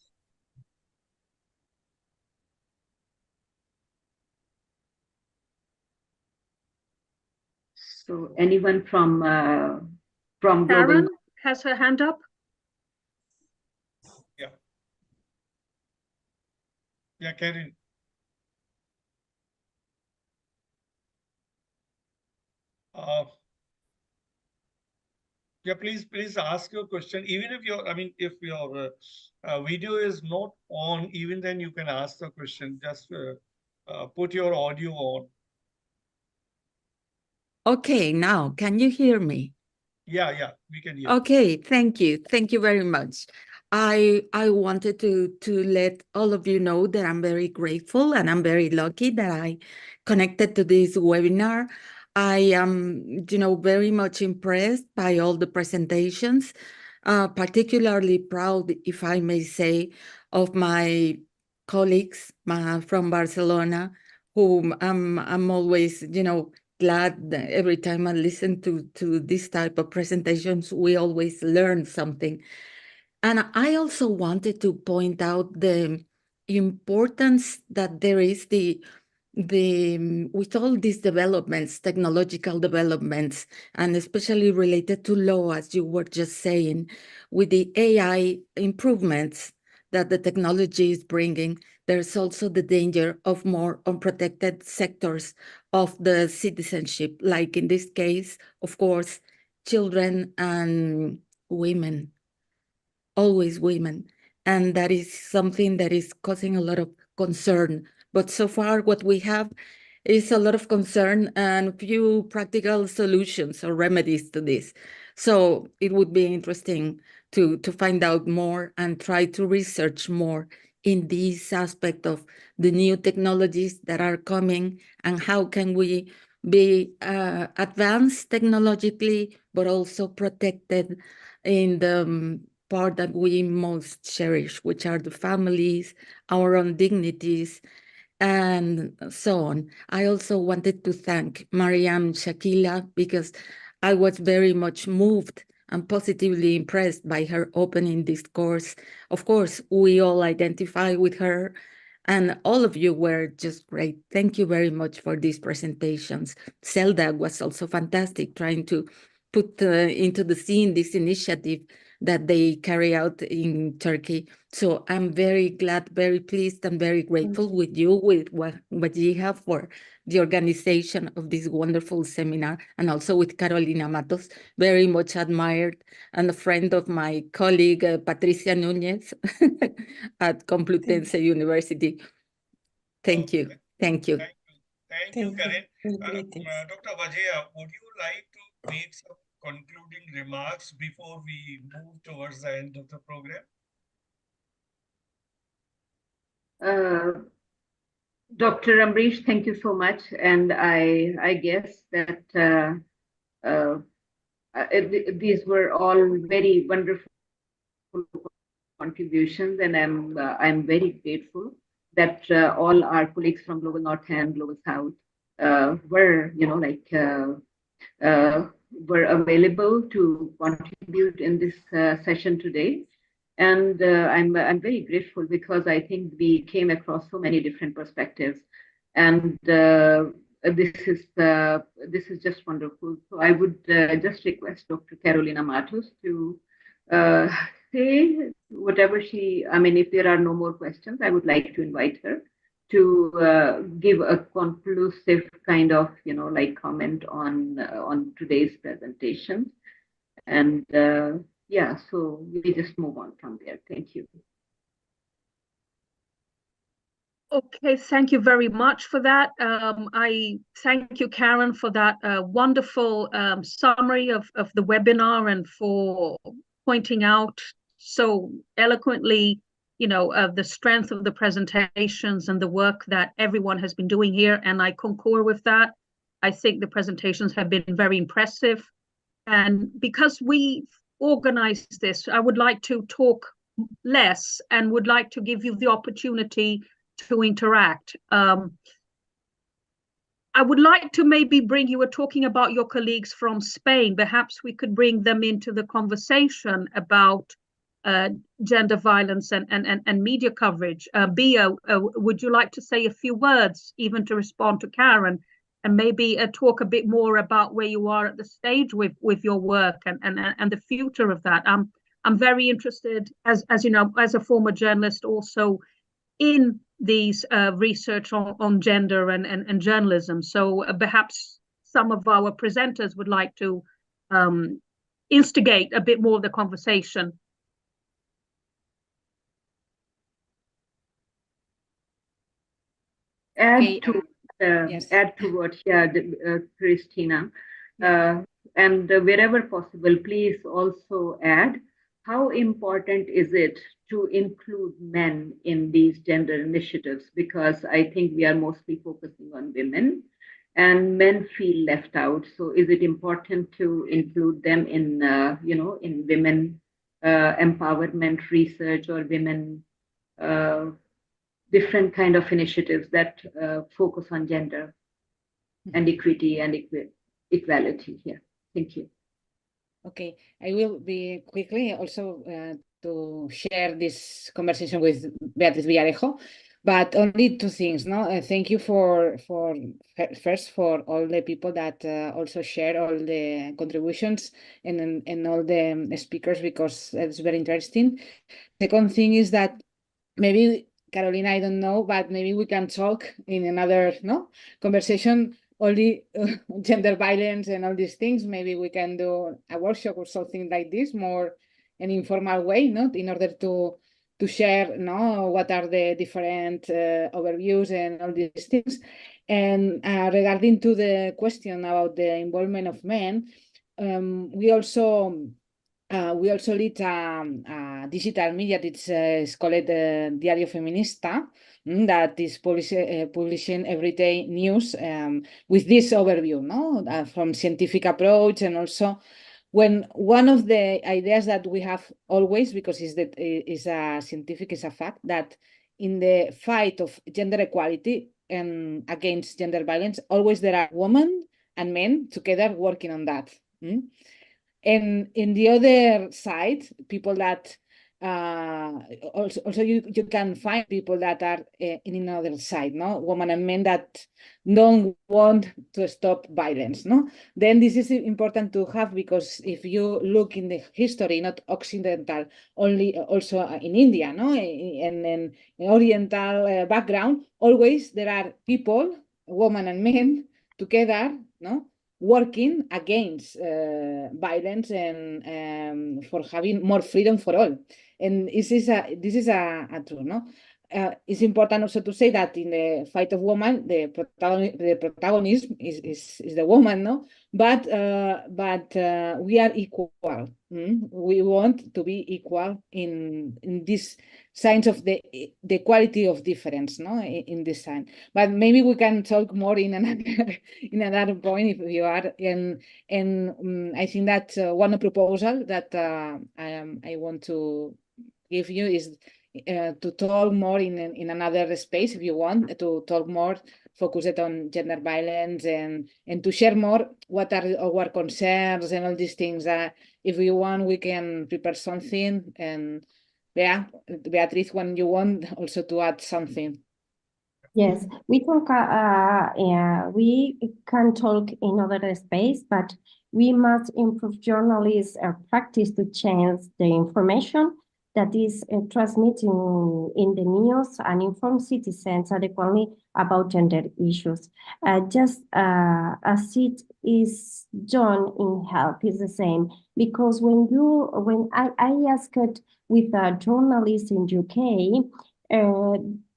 So anyone from Karen global has her hand up. Yeah, Karen. Yeah, please ask your question. Even if if your video is not on, even then you can ask the question. Just put your audio on. Okay, now can you hear me? Yeah, we can hear. Okay, thank you. Thank you very much. I wanted to let all of you know that I'm very grateful and I'm very lucky that I connected to this webinar. I am, very much impressed by all the presentations, particularly proud, if I may say, of my colleagues from Barcelona, whom I'm always, glad that every time I listen to this type of presentations, we always learn something. And I also wanted to point out the importance that there is, the with all these developments, technological developments, and especially related to law, as you were just saying, with the AI improvements that the technology is bringing, there's also the danger of more unprotected sectors of the citizenship, like in this case, of course, children and women, always women. And that is something that is causing a lot of concern. But so far, what we have is a lot of concern and few practical solutions or remedies to this. So it would be interesting to find out more and try to research more in this aspect of the new technologies that are coming and how can we be advanced technologically, but also protected in the part that we most cherish, which are the families, our own dignities, and so on. I also wanted to thank Mariam Shakila because I was very much moved and positively impressed by her opening this course. Of course, we all identify with her, and all of you were just great. Thank you very much for these presentations. Zelda was also fantastic, trying to put into the scene this initiative that they carry out in Turkey. So I'm very glad, very pleased, and very grateful with you, with Wajiha, for the organization of this wonderful seminar, and also with Carolina Matos, very much admired, and a friend of my colleague, Patricia Núñez at Complutense University. Thank you. Thank you. Thank you, Karen. Dr. Wajiha, would you like to make some concluding remarks before we move towards the end of the program? Dr. Ambrish, thank you so much. And I guess that these were all very wonderful contributions, and I'm very grateful that all our colleagues from Global North and Global South were, were available to contribute in this session today. And I'm very grateful because I think we came across so many different perspectives, and this is just wonderful. So I would just request Dr. Carolina Matos to say whatever if there are no more questions, I would like to invite her to give a conclusive kind of, comment on today's presentation. And yeah, so we just move on from there. Thank you. Okay, thank you very much for that. I thank you, Karen, for that wonderful summary of the webinar and for pointing out so eloquently, the strength of the presentations and the work that everyone has been doing here. And I concur with that. I think the presentations have been very impressive. And because we organized this, I would like to talk less and would like to give you the opportunity to interact. I would like to maybe bring, you were talking about your colleagues from Spain. Perhaps we could bring them into the conversation about gender violence and media coverage. Bia, would you like to say a few words, even to respond to Karen, and maybe talk a bit more about where you are at the stage with your work and the future of that? I'm very interested, as you know, as a former journalist, also in these research on gender and journalism. So perhaps some of our presenters would like to instigate a bit more of the conversation. Add to what Christina, and wherever possible, please also add how important is it to include men in these gender initiatives, because I think we are mostly focusing on women and men feel left out. So is it important to include them in in women empowerment research or women different kind of initiatives that focus on gender and equity and equality here? Thank you. Okay, I will be quickly also to share this conversation with Beatriz Villarejo. But only two things, no? Thank you for first for all the people that also share all the contributions and all the speakers, because it's very interesting. Second thing is that maybe Carolina, I don't know, but maybe we can talk in another conversation only gender violence and all these things. Maybe we can do a workshop or something like this, more an informal way, not in order to share what are the different overviews and all these things. And regarding to the question about the involvement of men, we also lead a digital media it's called Diario Feminista, that is publishing everyday news with this overview, from scientific approach. And also, when one of the ideas that we have always, because is a scientific, is a fact, that in the fight of gender equality and against gender violence, always there are women and men together working on that. And in the other side, people that also you can find people that are in another side, women and men that don't want to stop violence, Then this is important to have, because if you look in the history, not Occidental, only also in India, and Oriental background, always there are people, women and men together, working against violence and for having more freedom for all. And this is a truth, it's important also to say that in the fight of women, the protagonism is the woman, but we are equal. We want to be equal in this signs of the equality of difference, in this sign. But maybe we can talk more in another point if you are. And I think that one proposal that I want to give you is to talk more in another space, if you want to talk more, focus it on gender violence and to share more what are our concerns and all these things. If you want, we can prepare something. And yeah, Beatriz, when you want also to add something. Yes, we can talk in other space, but we must improve journalists' practice to change the information that is transmitting in the news and inform citizens adequately about gender issues. Just as it is done in health, is the same. Because when I asked with a journalist in UK,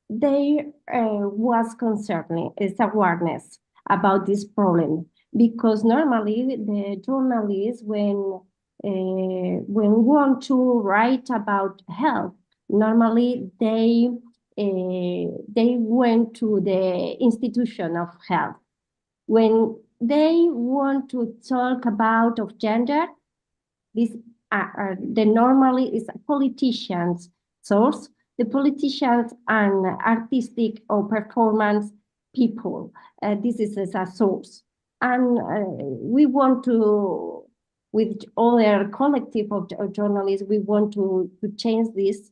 there was concern, is awareness about this problem, because normally the journalists, when want to write about health, normally they went to the institution of health. When they want to talk about of gender, this the normally is politicians source. The politicians and artistic or performance people. This is a source. And we want to, with other collective of journalists, we want to change this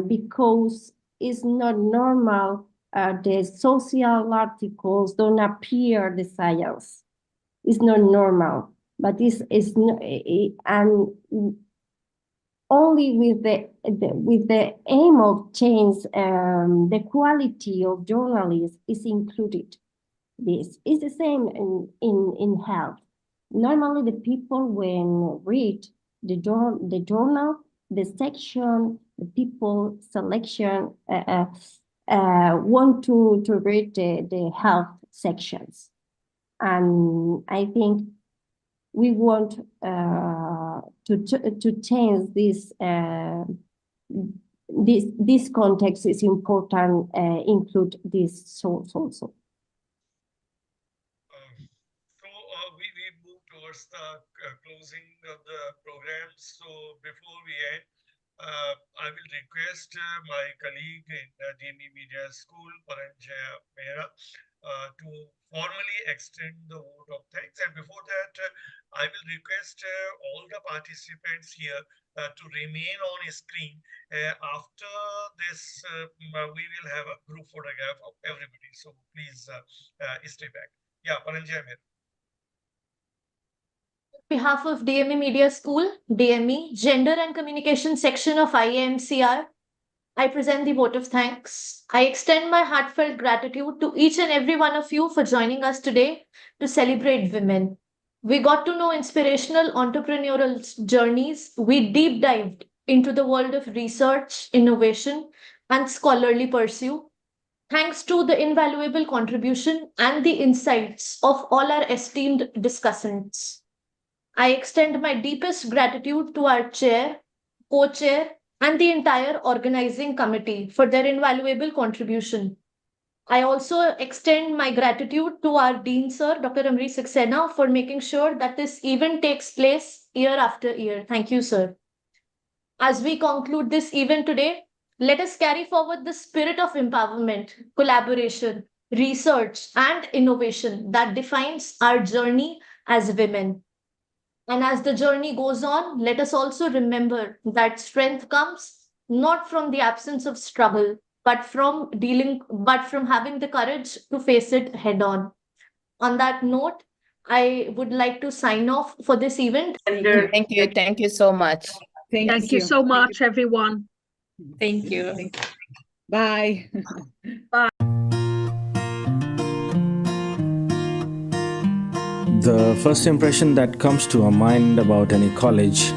because it's not normal. The social articles don't appear the science. It's not normal, but this is and only with the aim of change, the quality of journalists is included. This is the same in health. Normally, the people when read the journal, the section, the people selection want to read the health sections, and I think we want to change this. This context is important. Include this source also. So we move towards the closing of the program. So before we end, I will request my colleague in the DME Media School, Paranjaya Mehra, to formally extend the vote of thanks. And before that, I will request all the participants here to remain on screen. After this, we will have a group photograph of everybody. So please stay back. Yeah, Paranjay, I'm here. On behalf of DME Media School, DME, Gender and Communication section of IAMCR, I present the vote of thanks. I extend my heartfelt gratitude to each and every one of you for joining us today to celebrate women. We got to know inspirational entrepreneurial journeys. We deep dived into the world of research, innovation, and scholarly pursuit. Thanks to the invaluable contribution and the insights of all our esteemed discussants. I extend my deepest gratitude to our chair, co-chair, and the entire organizing committee for their invaluable contribution. I also extend my gratitude to our Dean Sir, Dr. Amrish Saxena, for making sure that this event takes place year after year. Thank you, sir. As we conclude this event today, let us carry forward the spirit of empowerment, collaboration, research, and innovation that defines our journey as women. And as the journey goes on, let us also remember that strength comes not from the absence of struggle, but from having the courage to face it head on. On that note, I would like to sign off for this event. Thank you so much. Thank you so much, everyone. Thank you. Bye. Bye. The first impression that comes to our mind about any college: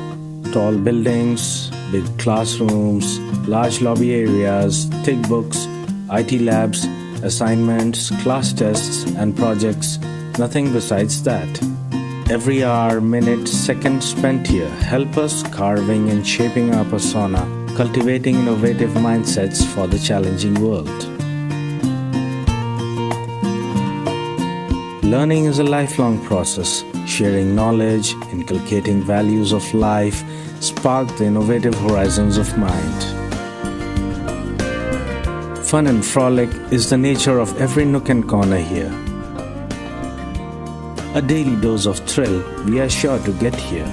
tall buildings, big classrooms, large lobby areas, thick books, IT labs, assignments, class tests, and projects. Nothing besides that. Every hour, minute, second spent here help us carving and shaping our persona, cultivating innovative mindsets for the challenging world. Learning is a lifelong process. Sharing knowledge, inculcating values of life, spark the innovative horizons of mind. Fun and frolic is the nature of every nook and corner here. A daily dose of thrill we are sure to get here.